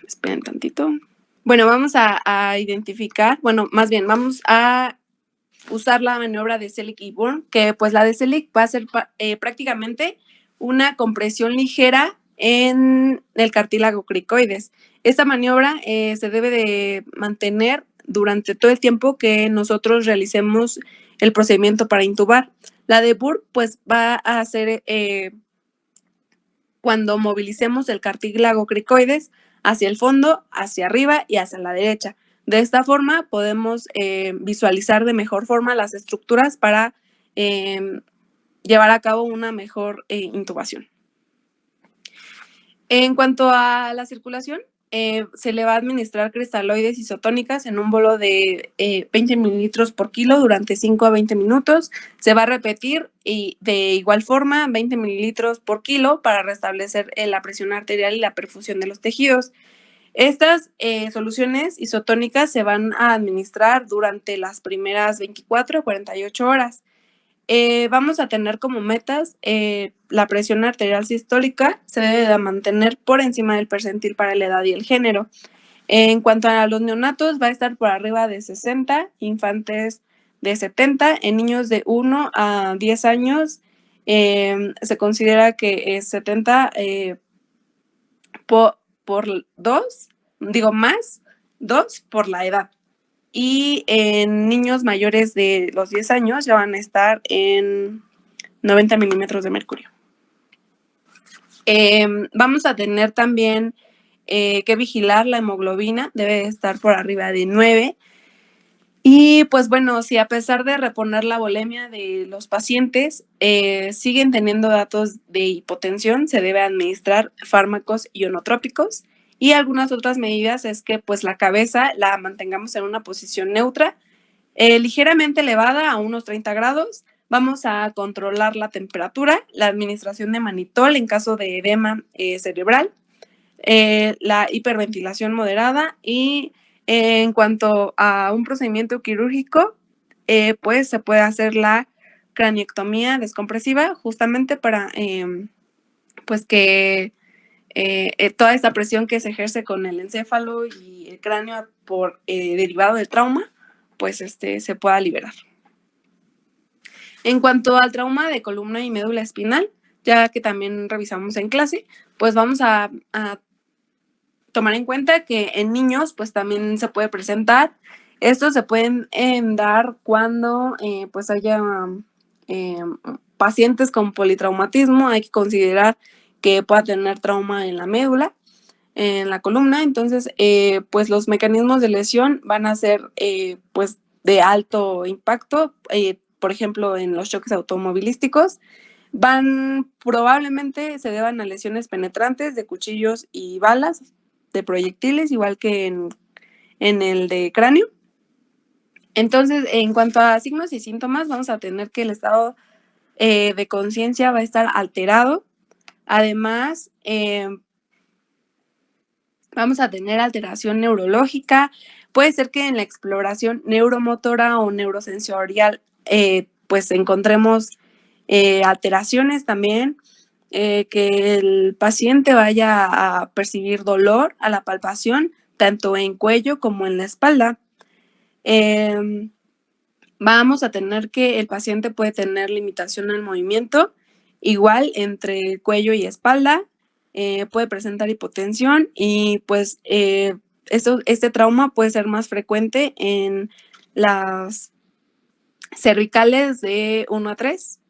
esperen tantito. Bueno, vamos a identificar, más bien vamos a usar la maniobra de Selig y Bourne, que pues la de Selig va a ser prácticamente una compresión ligera en el cartílago cricoides. Esta maniobra se debe de mantener durante todo el tiempo que nosotros realicemos el procedimiento para intubar. La de Bourne pues va a ser cuando movilicemos el cartílago cricoides hacia el fondo, hacia arriba y hacia la derecha. De esta forma podemos visualizar de mejor forma las estructuras para llevar a cabo una mejor intubación. En cuanto a la circulación, se le va a administrar cristaloides isotónicas en un bolo de 20 mililitros por kilo durante 5 a 20 minutos. Se va a repetir y de igual forma 20 mililitros por kilo para restablecer la presión arterial y la perfusión de los tejidos. Estas soluciones isotónicas se van a administrar durante las primeras 24 a 48 horas. Vamos a tener como metas la presión arterial sistólica se debe de mantener por encima del percentil para la edad y el género. En cuanto a los neonatos, va a estar por arriba de 60, infantes de 70, en niños de 1 a 10 años se considera que es 70 por 2, más 2 por la edad. Y en niños mayores de los 10 años ya van a estar en 90 milímetros de mercurio. Vamos a tener también que vigilar la hemoglobina, debe estar por arriba de 9. Y pues bueno, si a pesar de reponer la volemia de los pacientes siguen teniendo datos de hipotensión, se debe administrar fármacos ionotrópicos. Y algunas otras medidas es que pues la cabeza la mantengamos en una posición neutra, ligeramente elevada a unos 30 grados. Vamos a controlar la temperatura, la administración de manitol en caso de edema cerebral, la hiperventilación moderada y en cuanto a un procedimiento quirúrgico, pues se puede hacer la craniectomía descompresiva justamente para pues que toda esta presión que se ejerce con el encéfalo y el cráneo por derivado del trauma, pues se pueda liberar. En cuanto al trauma de columna y médula espinal, ya que también revisamos en clase, pues vamos a tomar en cuenta que en niños pues también se puede presentar. Estos se pueden dar cuando pues haya pacientes con politraumatismo. Hay que considerar que pueda tener trauma en la médula, en la columna. Entonces pues los mecanismos de lesión van a ser pues de alto impacto, por ejemplo en los choques automovilísticos. Probablemente se deban a lesiones penetrantes de cuchillos y balas, de proyectiles, igual que en el de cráneo. Entonces, en cuanto a signos y síntomas, vamos a tener que el estado de conciencia va a estar alterado. Además, vamos a tener alteración neurológica. Puede ser que en la exploración neuromotora o neurosensorial pues encontremos alteraciones también. Que el paciente vaya a percibir dolor a la palpación, tanto en cuello como en la espalda. vamos a tener que el paciente puede tener limitación al movimiento, igual entre cuello y espalda, puede presentar hipotensión y pues este trauma puede ser más frecuente en las cervicales de 1 a 3.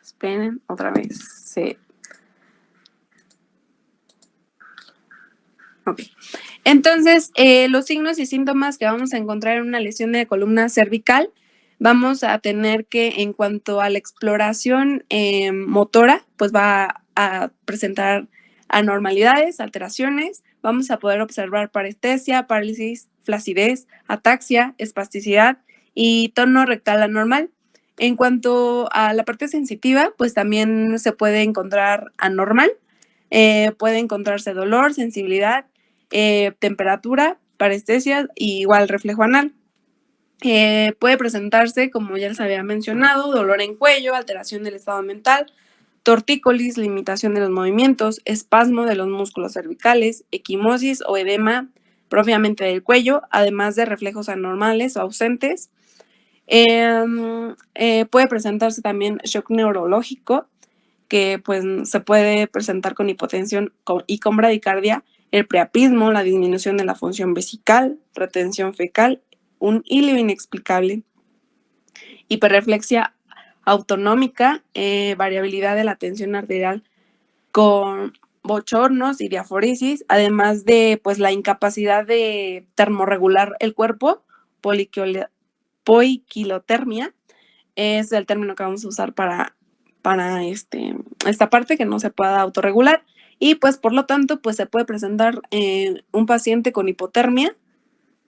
Esperen, otra vez. Sí. Ok. Entonces, los signos y síntomas que vamos a encontrar en una lesión de columna cervical, vamos a tener que, en cuanto a la exploración motora, pues va a presentar anormalidades, alteraciones. Vamos a poder observar parestesia, parálisis, flacidez, ataxia, espasticidad y tono rectal anormal. En cuanto a la parte sensitiva, pues también se puede encontrar anormal. Puede encontrarse dolor, sensibilidad, temperatura, parestesia y igual reflejo anal. Puede presentarse, como ya les había mencionado, dolor en cuello, alteración del estado mental, tortícolis, limitación de los movimientos, espasmo de los músculos cervicales, equimosis o edema propiamente del cuello, además de reflejos anormales o ausentes. Puede presentarse también shock neurológico, que pues se puede presentar con hipotensión y con bradicardia, el priapismo, la disminución de la función vesical, retención fecal, un hilo inexplicable, hiperreflexia autonómica, variabilidad de la tensión arterial con bochornos y diaforesis, además de pues la incapacidad de termorregular el cuerpo, poiquilotermia, es el término que vamos a usar para esta parte, que no se pueda autorregular, y pues por lo tanto pues se puede presentar un paciente con hipotermia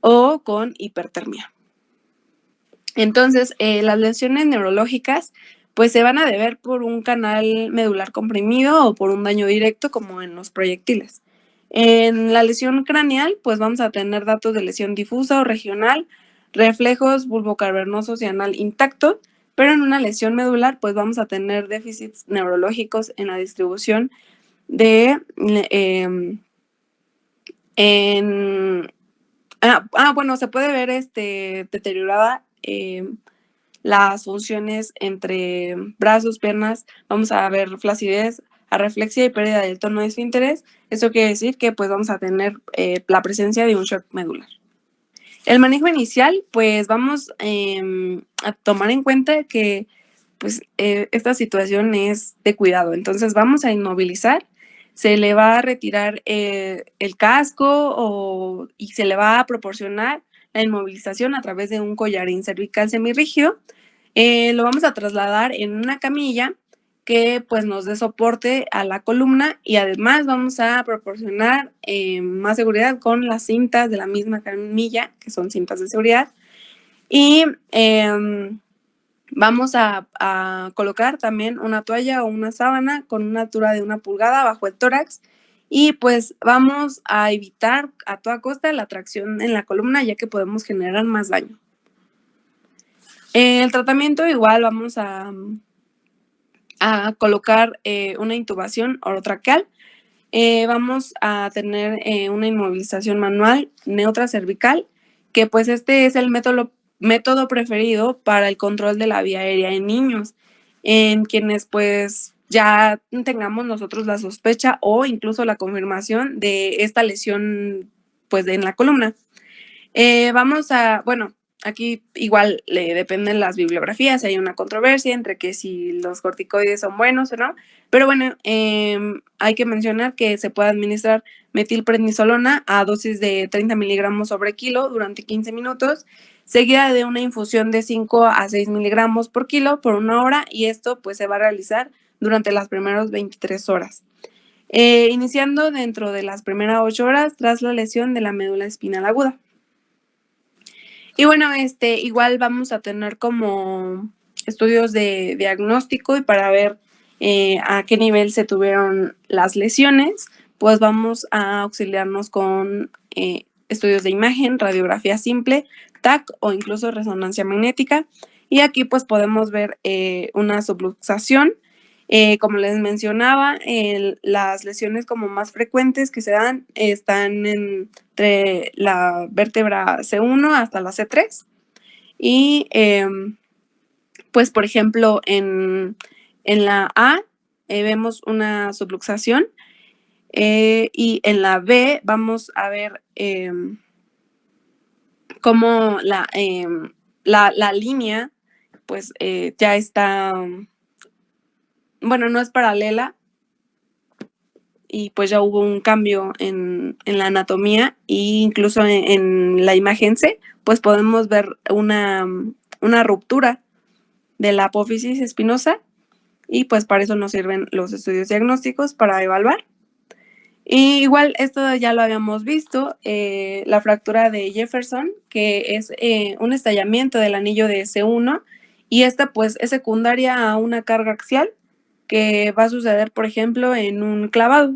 o con hipertermia. Entonces, las lesiones neurológicas pues se van a deber por un canal medular comprimido o por un daño directo, como en los proyectiles. En la lesión craneal pues vamos a tener datos de lesión difusa o regional, reflejos bulbocavernosos y anal intacto, pero en una lesión medular pues vamos a tener déficits neurológicos en la distribución de bueno, se puede ver deteriorada las funciones entre brazos, piernas. Vamos a ver flacidez, arreflexia y pérdida del tono de esfínteres. Eso quiere decir que pues vamos a tener la presencia de un shock medular. El manejo inicial, pues vamos a tomar en cuenta que pues esta situación es de cuidado. Entonces vamos a inmovilizar, se le va a retirar el casco y se le va a proporcionar la inmovilización a través de un collarín cervical semirrígido. Lo vamos a trasladar en una camilla que pues nos dé soporte a la columna, y además vamos a proporcionar más seguridad con las cintas de la misma camilla, que son cintas de seguridad, y vamos a colocar también una toalla o una sábana con una altura de 1 pulgada bajo el tórax, y pues vamos a evitar a toda costa la tracción en la columna, ya que podemos generar más daño. El tratamiento igual vamos a colocar una intubación orotraqueal. Vamos a tener una inmovilización manual neutra cervical, que pues este es el método preferido para el control de la vía aérea en niños, en quienes pues ya tengamos nosotros la sospecha o incluso la confirmación de esta lesión pues en la columna. Bueno, aquí igual le dependen las bibliografías, hay una controversia entre que si los corticoides son buenos o no, pero bueno, hay que mencionar que se puede administrar metilprednisolona a dosis de 30 miligramos sobre kilo durante 15 minutos, seguida de una infusión de 5 a 6 miligramos por kilo por 1 hora, y esto pues se va a realizar durante las primeras 23 horas. Iniciando dentro de las primeras 8 horas tras la lesión de la médula espinal aguda. Y bueno, igual vamos a tener como estudios de diagnóstico, y para ver a qué nivel se tuvieron las lesiones, pues vamos a auxiliarnos con estudios de imagen, radiografía simple, TAC o incluso resonancia magnética. Y aquí pues podemos ver una subluxación Como les mencionaba, las lesiones como más frecuentes que se dan están entre la vértebra C1 hasta la C3. Y pues, por ejemplo, en la A vemos una subluxación y en la B vamos a ver cómo la línea pues ya está, bueno, no es paralela y pues ya hubo un cambio en la anatomía e incluso en la imagen C, pues podemos ver una ruptura de la apófisis espinosa y pues para eso nos sirven los estudios diagnósticos para evaluar. Y igual esto ya lo habíamos visto, la fractura de Jefferson, que es un estallamiento del anillo de C1 y esta pues es secundaria a una carga axial que va a suceder, por ejemplo, en un clavado.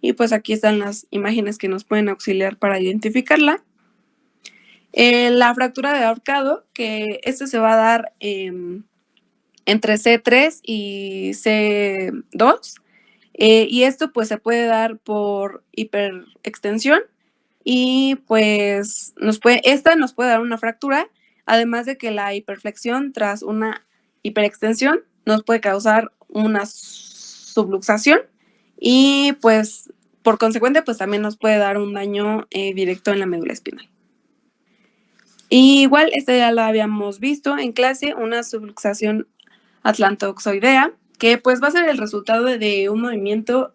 Y pues aquí están las imágenes que nos pueden auxiliar para identificarla. La fractura de ahorcado, que esto se va a dar entre C3 y C2. Y esto pues se puede dar por hiperextensión y pues esta nos puede dar una fractura, además de que la hiperflexión tras una hiperextensión nos puede causar una subluxación y pues por consecuente pues también nos puede dar un daño directo en la médula espinal. Y igual este ya lo habíamos visto en clase, una subluxación atlantoxoidea, que pues va a ser el resultado de un movimiento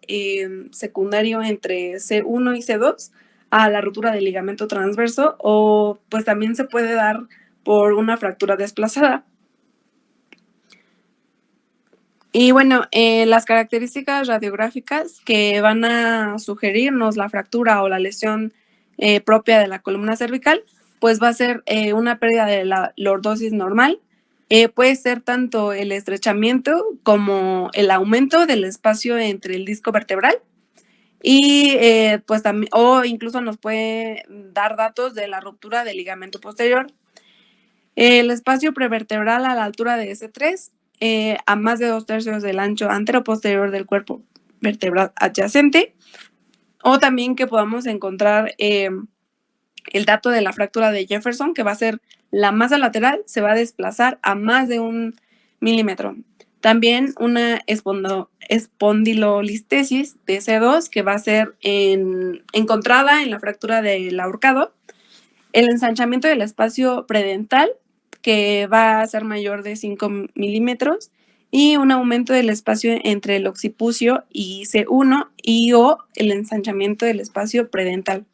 secundario entre C1 y C2 a la ruptura del ligamento transverso, o pues también se puede dar por una fractura desplazada. Y bueno, las características radiográficas que van a sugerirnos la fractura o la lesión propia de la columna cervical, pues va a ser una pérdida de la lordosis normal. Puede ser tanto el estrechamiento como el aumento del espacio entre el disco vertebral y pues también, o incluso nos puede dar datos de la ruptura del ligamento posterior. El espacio prevertebral a la altura de S3 a más de 2/3 del ancho anteroposterior del cuerpo vertebral adyacente, o también que podamos encontrar el dato de la fractura de Jefferson, que va a ser la masa lateral, se va a desplazar a más de 1 milímetro. También una espondilolistesis de C2, que va a ser encontrada en la fractura del ahorcado. El ensanchamiento del espacio predental, que va a ser mayor de 5 milímetros. Y un aumento del espacio entre el occipucio y C1 y o el ensanchamiento del espacio predental.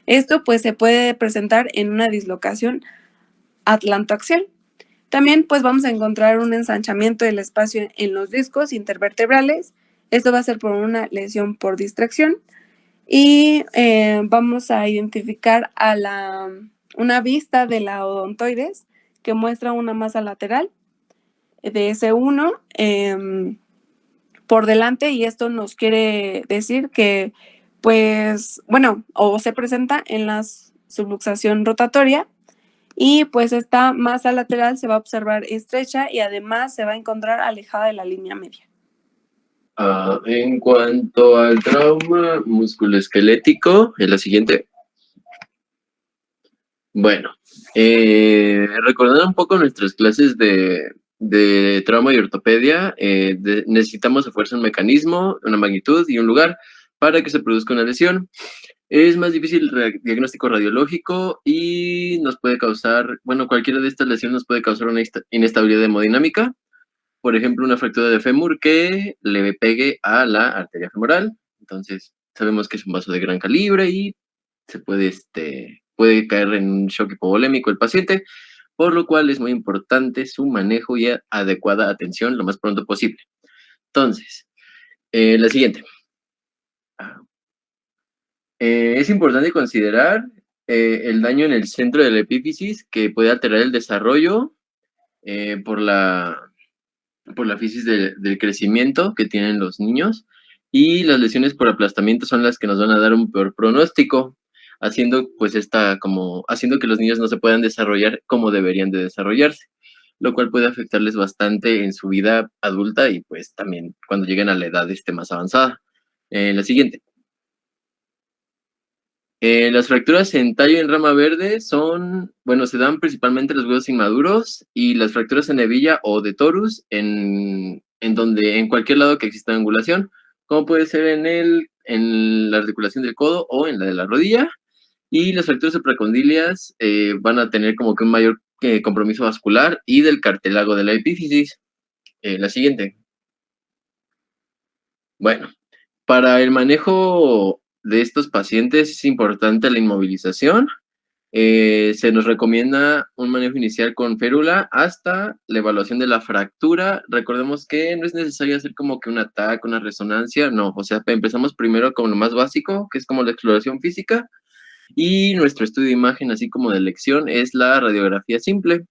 Esto pues se puede presentar en una dislocación atlantoaxial. También pues vamos a encontrar un ensanchamiento del espacio en los discos intervertebrales. Esto va a ser por una lesión por distracción. Y vamos a identificar una vista de la odontoides que muestra una masa lateral de S1 por delante, y esto nos quiere decir que pues bueno, o se presenta en la subluxación rotatoria y pues esta masa lateral se va a observar estrecha y además se va a encontrar alejada de la línea media. En cuanto al trauma musculoesquelético, es la siguiente. Bueno, recordando un poco nuestras clases de trauma y ortopedia, necesitamos a fuerza un mecanismo, una magnitud y un lugar para que se produzca una lesión. Es más difícil el diagnóstico radiológico y nos puede causar, bueno, cualquiera de estas lesiones nos puede causar una inestabilidad hemodinámica. Por ejemplo, una fractura de fémur que le pegue a la arteria femoral. Entonces, sabemos que es un vaso de gran calibre y se puede caer en un shock hipovolémico el paciente, por lo cual es muy importante su manejo y adecuada atención lo más pronto posible. Entonces, la siguiente. Es importante considerar el daño en el centro de la epífisis que puede alterar el desarrollo por la fisis del crecimiento que tienen los niños, y las lesiones por aplastamiento son las que nos van a dar un peor pronóstico, haciendo que los niños no se puedan desarrollar como deberían de desarrollarse. lo cual puede afectarles bastante en su vida adulta y pues también cuando lleguen a la edad más avanzada. La siguiente. Las fracturas en tallo y en rama verde se dan principalmente en los huesos inmaduros, y las fracturas en hebilla o de torus en cualquier lado que exista angulación, como puede ser en la articulación del codo o en la de la rodilla. Y las fracturas supracondilias van a tener como que un mayor compromiso vascular y del cartílago de la epífisis. La siguiente. Bueno, para el manejo de estos pacientes es importante la inmovilización. Se nos recomienda un manejo inicial con férula hasta la evaluación de la fractura. Recordemos que no es necesario hacer como que un TAC, una resonancia, no. O sea, empezamos primero con lo más básico, que es como la exploración física, y nuestro estudio de imagen, así como de elección, es la radiografía simple.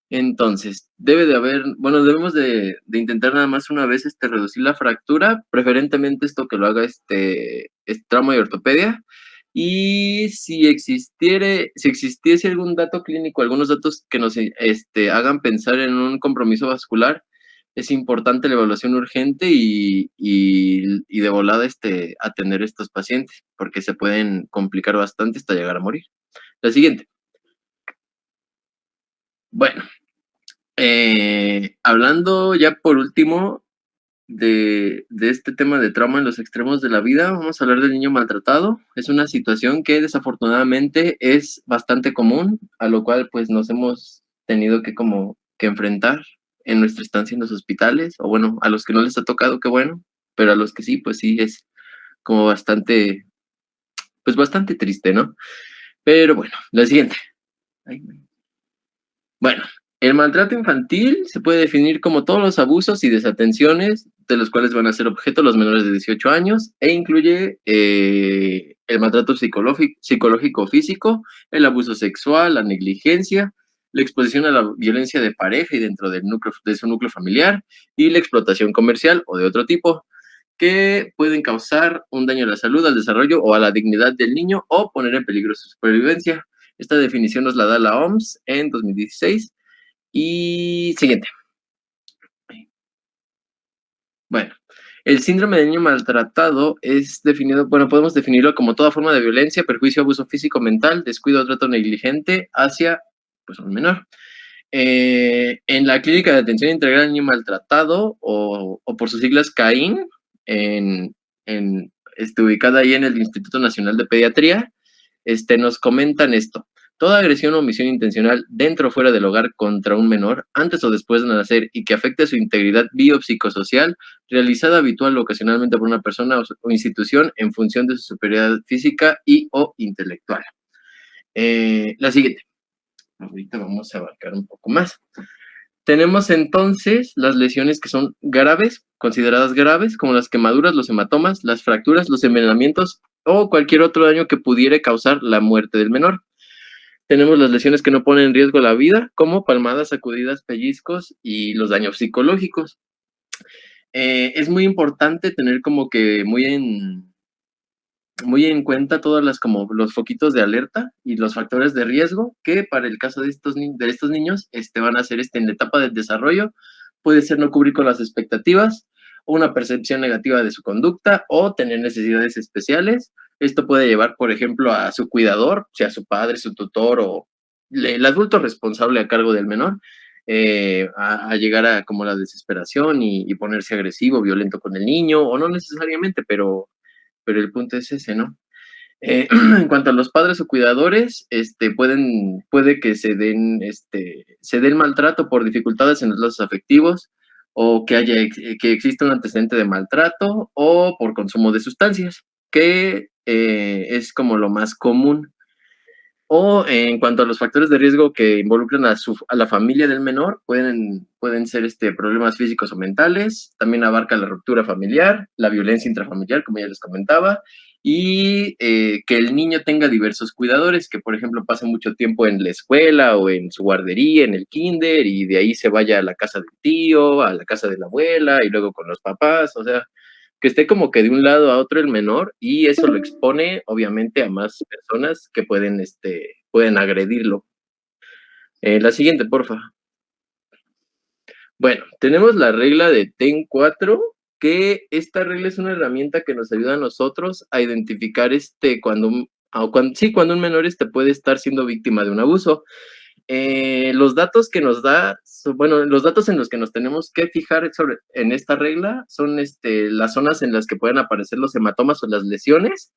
Entonces, debemos de intentar nada más una vez reducir la fractura, preferentemente esto que lo haga trauma y ortopedia. Y si existiese algún dato clínico, algunos datos que nos hagan pensar en un compromiso vascular, es importante la evaluación urgente y de volada atender a estos pacientes, porque se pueden complicar bastante hasta llegar a morir. La siguiente. Bueno, hablando ya por último de este tema de trauma en los extremos de la vida, vamos a hablar del niño maltratado. Es una situación que desafortunadamente es bastante común, a lo cual pues nos hemos tenido que enfrentar en nuestra estancia en los hospitales, o bueno, a los que no les ha tocado, qué bueno, pero a los que sí, pues sí, es como bastante triste, ¿no? Pero bueno, la siguiente. Bueno, el maltrato infantil se puede definir como todos los abusos y desatenciones de los cuales van a ser objeto los menores de 18 años, e incluye el maltrato psicológico o físico, el abuso sexual, la negligencia, la exposición a la violencia de pareja y dentro de su núcleo familiar, y la explotación comercial o de otro tipo, que pueden causar un daño a la salud, al desarrollo o a la dignidad del niño, o poner en peligro su supervivencia. Esta definición nos la da la OMS en 2016. Y siguiente. Bueno, el síndrome del niño maltratado es definido, podemos definirlo como toda forma de violencia, perjuicio, abuso físico, mental, descuido o trato negligente hacia un menor. En la Clínica de Atención Integral al Niño Maltratado, o por sus siglas CAIN, ubicada ahí en el Instituto Nacional de Pediatría, nos comentan esto. Toda agresión o omisión intencional dentro o fuera del hogar contra un menor, antes o después de nacer, y que afecte su integridad biopsicosocial, realizada habitual o ocasionalmente por una persona o institución en función de su superioridad física y o intelectual. La siguiente. Ahorita vamos a abarcar un poco más. Tenemos entonces las lesiones que son graves, consideradas graves, como las quemaduras, los hematomas, las fracturas, los envenenamientos o cualquier otro daño que pudiera causar la muerte del menor. Tenemos las lesiones que no ponen en riesgo la vida, como palmadas, sacudidas, pellizcos y los daños psicológicos. Es muy importante tener como que muy en cuenta todas los foquitos de alerta y los factores de riesgo que para el caso de estos niños van a ser en la etapa del desarrollo. Puede ser no cubrir con las expectativas, una percepción negativa de su conducta o tener necesidades especiales. Esto puede llevar, por ejemplo, a su cuidador, sea su padre, su tutor o el adulto responsable a cargo del menor, a llegar a como la desesperación y ponerse agresivo, violento con el niño, o no necesariamente, pero el punto es ese, ¿no? En cuanto a los padres o cuidadores, puede que se den maltrato por dificultades en los lazos afectivos, o que exista un antecedente de maltrato, o por consumo de sustancias, que es como lo más común. O en cuanto a los factores de riesgo que involucran a la familia del menor, pueden ser problemas físicos o mentales. También abarca la ruptura familiar, la violencia intrafamiliar, como ya les comentaba, y que el niño tenga diversos cuidadores, que por ejemplo pase mucho tiempo en la escuela o en su guardería, en el kinder, y de ahí se vaya a la casa del tío, a la casa de la abuela, y luego con los papás. O sea, que esté como que de un lado a otro el menor, y eso lo expone obviamente a más personas que pueden agredirlo. La siguiente, porfa. Bueno, tenemos la regla de TEN 4, que esta regla es una herramienta que nos ayuda a nosotros a identificar cuando un menor puede estar siendo víctima de un abuso. Los datos que nos da, bueno, los datos en los que nos tenemos que fijar en esta regla son las zonas en las que pueden aparecer los hematomas o las lesiones,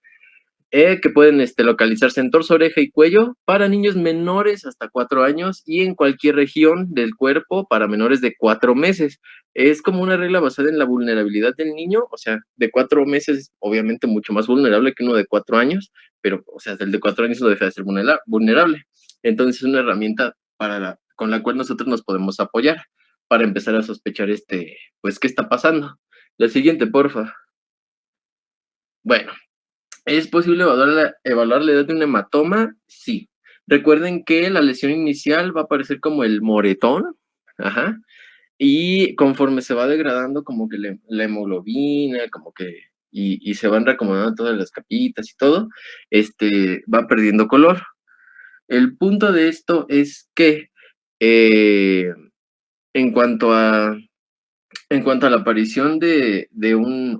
que pueden localizarse en torso, oreja y cuello para niños menores hasta 4 años y en cualquier región del cuerpo para menores de 4 meses. Es como una regla basada en la vulnerabilidad del niño, o sea, de 4 meses obviamente mucho más vulnerable que uno de 4 años, pero, o sea, el de 4 años no deja de ser vulnerable. Entonces es una herramienta con la cual nosotros nos podemos apoyar para empezar a sospechar pues, ¿qué está pasando? La siguiente, porfa. Bueno, ¿es posible evaluar la edad de un hematoma? Sí. Recuerden que la lesión inicial va a aparecer como el moretón, ajá, y conforme se va degradando como que la hemoglobina, como que, y se van reacomodando todas las capitas y todo, va perdiendo color. El punto de esto es que eh, en cuanto a la aparición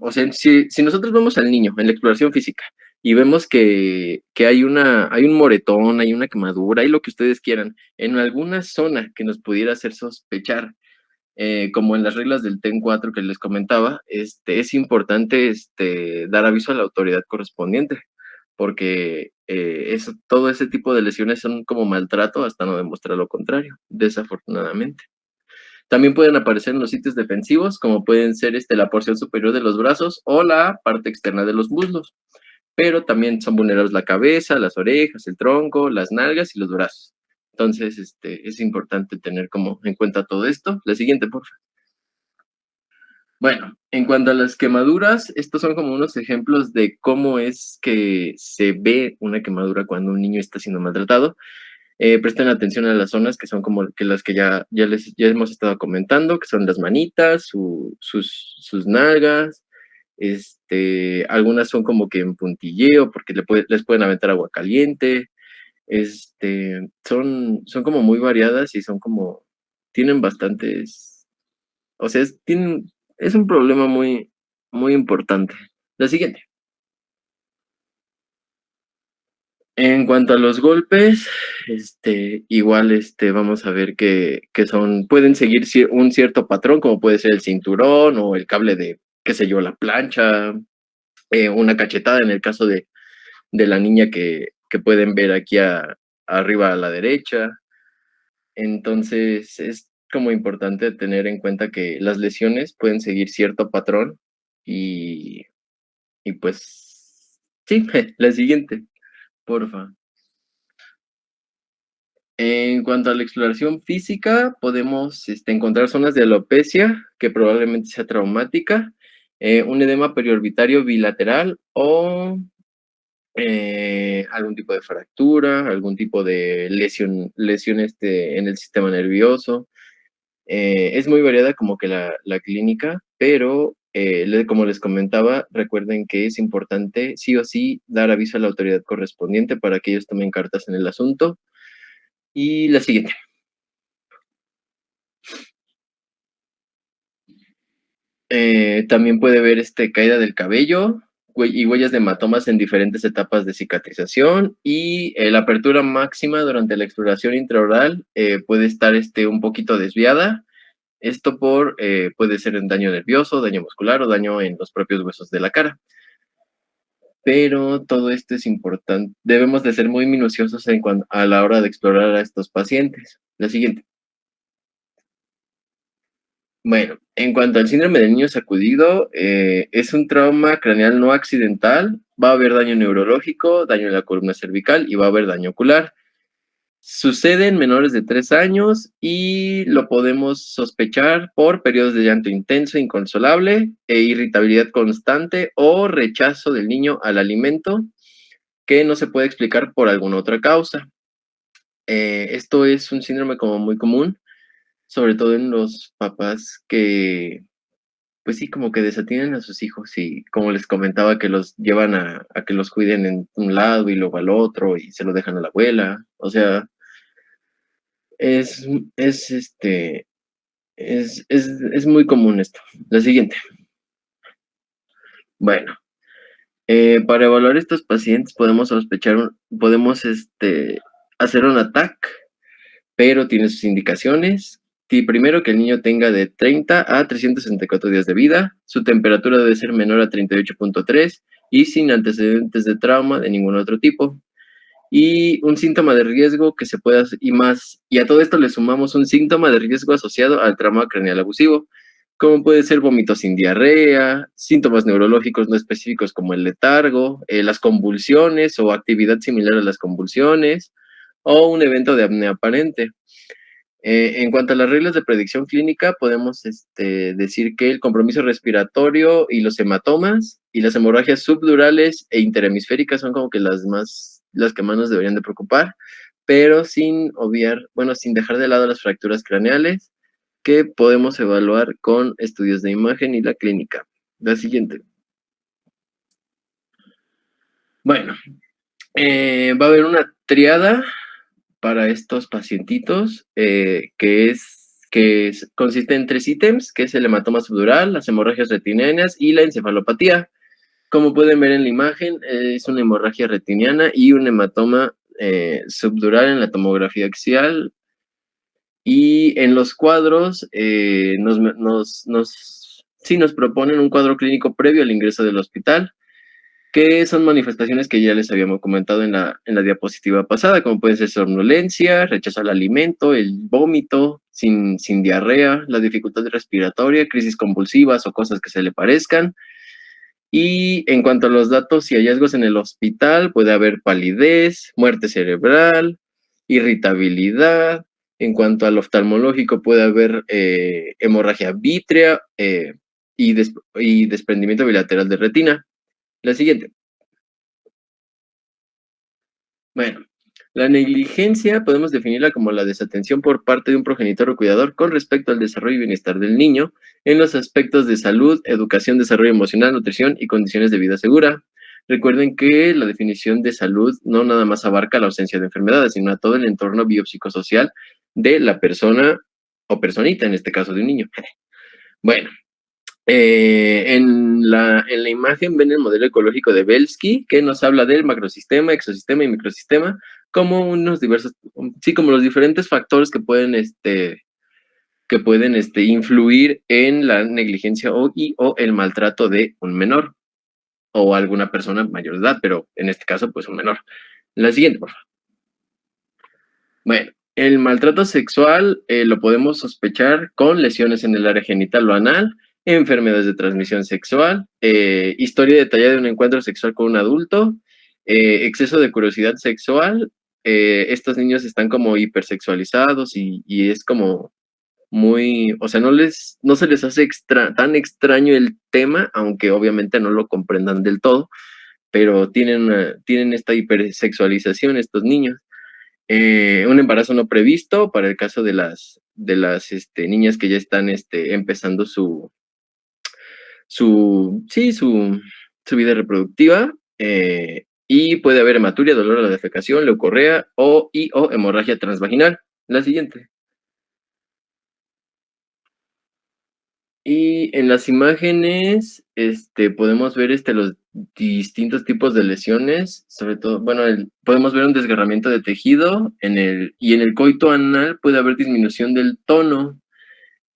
o sea, si nosotros vemos al niño en la exploración física y vemos que hay un moretón, hay una quemadura, hay lo que ustedes quieran, en alguna zona que nos pudiera hacer sospechar, como en las reglas del TEN 4 que les comentaba, es importante dar aviso a la autoridad correspondiente, porque todo ese tipo de lesiones son como maltrato hasta no demostrar lo contrario, desafortunadamente. También pueden aparecer en los sitios defensivos, como pueden ser la porción superior de los brazos o la parte externa de los muslos, pero también son vulnerables la cabeza, las orejas, el tronco, las nalgas y los brazos. Entonces, es importante tener como en cuenta todo esto. La siguiente, por favor. Bueno, en cuanto a las quemaduras, estos son como unos ejemplos de cómo es que se ve una quemadura cuando un niño está siendo maltratado. Presten atención a las zonas que son como que las que ya hemos estado comentando, que son las manitas, sus nalgas, algunas son como que en puntilleo porque les pueden aventar agua caliente, son como muy variadas y tienen bastantes, o sea, es un problema muy, muy importante. La siguiente. En cuanto a los golpes, igual, vamos a ver que pueden seguir un cierto patrón, como puede ser el cinturón o el cable de, qué sé yo, la plancha, una cachetada en el caso de la niña que pueden ver aquí arriba a la derecha. Entonces, es como importante tener en cuenta que las lesiones pueden seguir cierto patrón y pues, sí, la siguiente, porfa. En cuanto a la exploración física, podemos encontrar zonas de alopecia que probablemente sea traumática, un edema periorbitario bilateral o algún tipo de fractura, algún tipo de lesión en el sistema nervioso. Es muy variada como que la clínica, pero como les comentaba, recuerden que es importante sí o sí dar aviso a la autoridad correspondiente para que ellos tomen cartas en el asunto. Y la siguiente. También puede ver caída del cabello y huellas de hematomas en diferentes etapas de cicatrización y la apertura máxima durante la exploración intraoral puede estar un poquito desviada. Esto puede ser en daño nervioso, daño muscular o daño en los propios huesos de la cara. Pero todo esto es importante. Debemos de ser muy minuciosos a la hora de explorar a estos pacientes. La siguiente. Bueno, en cuanto al síndrome del niño sacudido, es un trauma craneal no accidental, va a haber daño neurológico, daño en la columna cervical y va a haber daño ocular. Sucede en menores de 3 años y lo podemos sospechar por periodos de llanto intenso, inconsolable, irritabilidad constante o rechazo del niño al alimento que no se puede explicar por alguna otra causa. Esto es un síndrome como muy común, sobre todo en los papás que, pues sí, como que desatienden a sus hijos y como les comentaba, que los llevan a que los cuiden en un lado y luego al otro y se lo dejan a la abuela. O sea, es Es muy común esto. La siguiente. Bueno, para evaluar estos pacientes podemos hacer un ATAC, pero tiene sus indicaciones. Primero, que el niño tenga de 30 a 364 días de vida, su temperatura debe ser menor a 38.3 y sin antecedentes de trauma de ningún otro tipo. Y un síntoma de riesgo que se pueda, y a todo esto le sumamos un síntoma de riesgo asociado al trauma craneal abusivo, como puede ser vómito sin diarrea, síntomas neurológicos no específicos como el letargo, las convulsiones o actividad similar a las convulsiones, o un evento de apnea aparente. En cuanto a las reglas de predicción clínica, podemos decir que el compromiso respiratorio y los hematomas y las hemorragias subdurales e interhemisféricas son como que las que más nos deberían de preocupar, pero sin dejar de lado las fracturas craneales, que podemos evaluar con estudios de imagen y la clínica. La siguiente. Bueno, va a haber una triada para estos pacientitos, consiste en 3 ítems, que es el hematoma subdural, las hemorragias retinianas y la encefalopatía. Como pueden ver en la imagen, es una hemorragia retiniana y un hematoma subdural en la tomografía axial. Y en los cuadros nos proponen un cuadro clínico previo al ingreso del hospital, que son manifestaciones que ya les habíamos comentado en la diapositiva pasada, como pueden ser somnolencia, rechazo al alimento, el vómito sin diarrea, la dificultad respiratoria, crisis convulsivas o cosas que se le parezcan. Y en cuanto a los datos y hallazgos en el hospital, puede haber palidez, muerte cerebral, irritabilidad. En cuanto al oftalmológico, puede haber hemorragia vítrea y desprendimiento bilateral de retina. La siguiente. Bueno, la negligencia podemos definirla como la desatención por parte de un progenitor o cuidador con respecto al desarrollo y bienestar del niño en los aspectos de salud, educación, desarrollo emocional, nutrición y condiciones de vida segura. Recuerden que la definición de salud no nada más abarca la ausencia de enfermedades, sino a todo el entorno biopsicosocial de la persona o personita, en este caso de un niño. Bueno, en la imagen ven el modelo ecológico de Belsky, que nos habla del macrosistema, exosistema y microsistema, como como los diferentes factores que pueden influir en la negligencia o el maltrato de un menor o alguna persona mayor de edad, pero en este caso, pues un menor. La siguiente, por favor. Bueno, el maltrato sexual lo podemos sospechar con lesiones en el área genital o anal, enfermedades de transmisión sexual, historia detallada de un encuentro sexual con un adulto, exceso de curiosidad sexual. Estos niños están como hipersexualizados y es como muy, o sea, no se les hace tan extraño el tema, aunque obviamente no lo comprendan del todo, pero tienen esta hipersexualización estos niños. Un embarazo no previsto para el caso de las niñas que ya están empezando su vida reproductiva, y puede haber hematuria, dolor a la defecación, leucorrea o hemorragia transvaginal. La siguiente. Y en las imágenes podemos ver los distintos tipos de lesiones, sobre todo, bueno, podemos ver un desgarramiento de tejido y en el coito anal puede haber disminución del tono.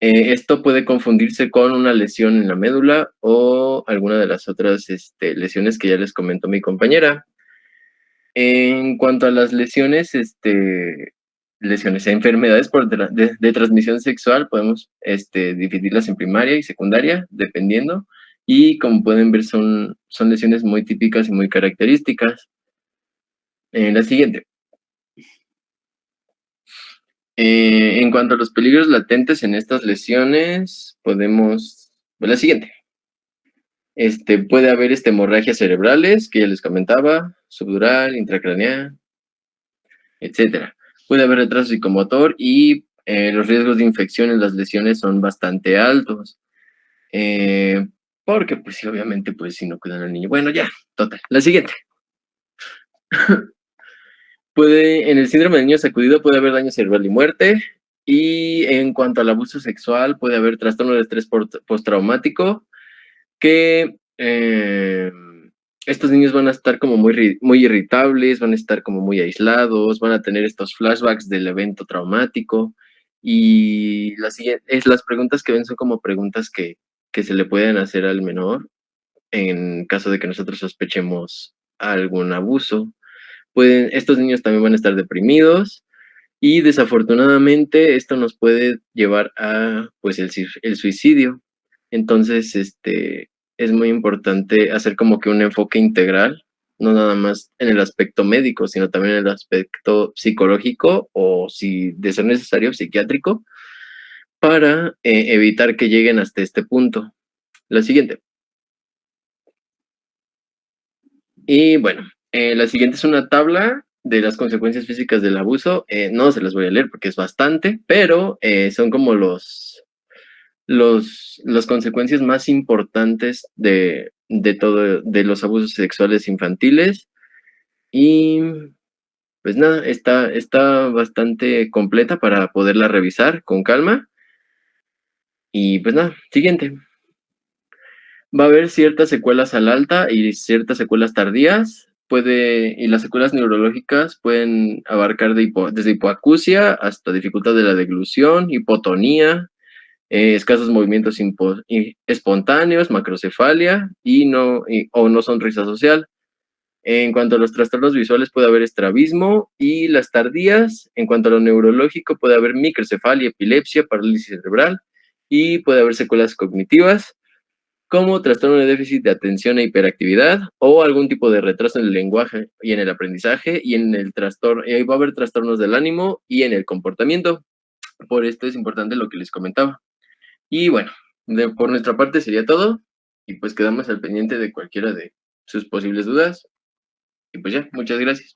Esto puede confundirse con una lesión en la médula o alguna de las otras lesiones que ya les comentó mi compañera. En cuanto a las lesiones, enfermedades de transmisión sexual, podemos dividirlas en primaria y secundaria, dependiendo, y como pueden ver son lesiones muy típicas y muy características. La siguiente. En cuanto a los peligros latentes en estas lesiones, podemos ver la siguiente. Puede haber hemorragias cerebrales, que ya les comentaba, subdural, intracraneal, etcétera. Puede haber retraso psicomotor y los riesgos de infección en las lesiones son bastante altos. Porque, pues sí, obviamente, pues si no cuidan al niño. Bueno, ya, total. La siguiente. En el síndrome del niño sacudido puede haber daño cerebral y muerte. Y en cuanto al abuso sexual, puede haber trastorno de estrés postraumático, que estos niños van a estar como muy irritables, van a estar como muy aislados, van a tener estos flashbacks del evento traumático. Y las preguntas que ven son como preguntas que se le pueden hacer al menor en caso de que nosotros sospechemos algún abuso. Estos niños también van a estar deprimidos y desafortunadamente esto nos puede llevar a pues el suicidio. Entonces, es muy importante hacer como que un enfoque integral, no nada más en el aspecto médico, sino también en el aspecto psicológico o, si de ser necesario, psiquiátrico, para evitar que lleguen hasta este punto. La siguiente. Y bueno, la siguiente es una tabla de las consecuencias físicas del abuso. No se las voy a leer porque es bastante, pero son como las consecuencias más importantes de los abusos sexuales infantiles. Y pues nada, está bastante completa para poderla revisar con calma. Y pues nada, siguiente. Va a haber ciertas secuelas al alta y ciertas secuelas tardías. Y las secuelas neurológicas pueden abarcar desde hipoacusia hasta dificultad de la deglución, hipotonía, escasos movimientos espontáneos, macrocefalia o no sonrisa social. En cuanto a los trastornos visuales puede haber estrabismo, y las tardías, en cuanto a lo neurológico, puede haber microcefalia, epilepsia, parálisis cerebral, y puede haber secuelas cognitivas como trastorno de déficit de atención e hiperactividad o algún tipo de retraso en el lenguaje y en el aprendizaje, y va a haber trastornos del ánimo y en el comportamiento. Por esto es importante lo que les comentaba. Y bueno, por nuestra parte sería todo, y pues quedamos al pendiente de cualquiera de sus posibles dudas. Y pues ya, muchas gracias.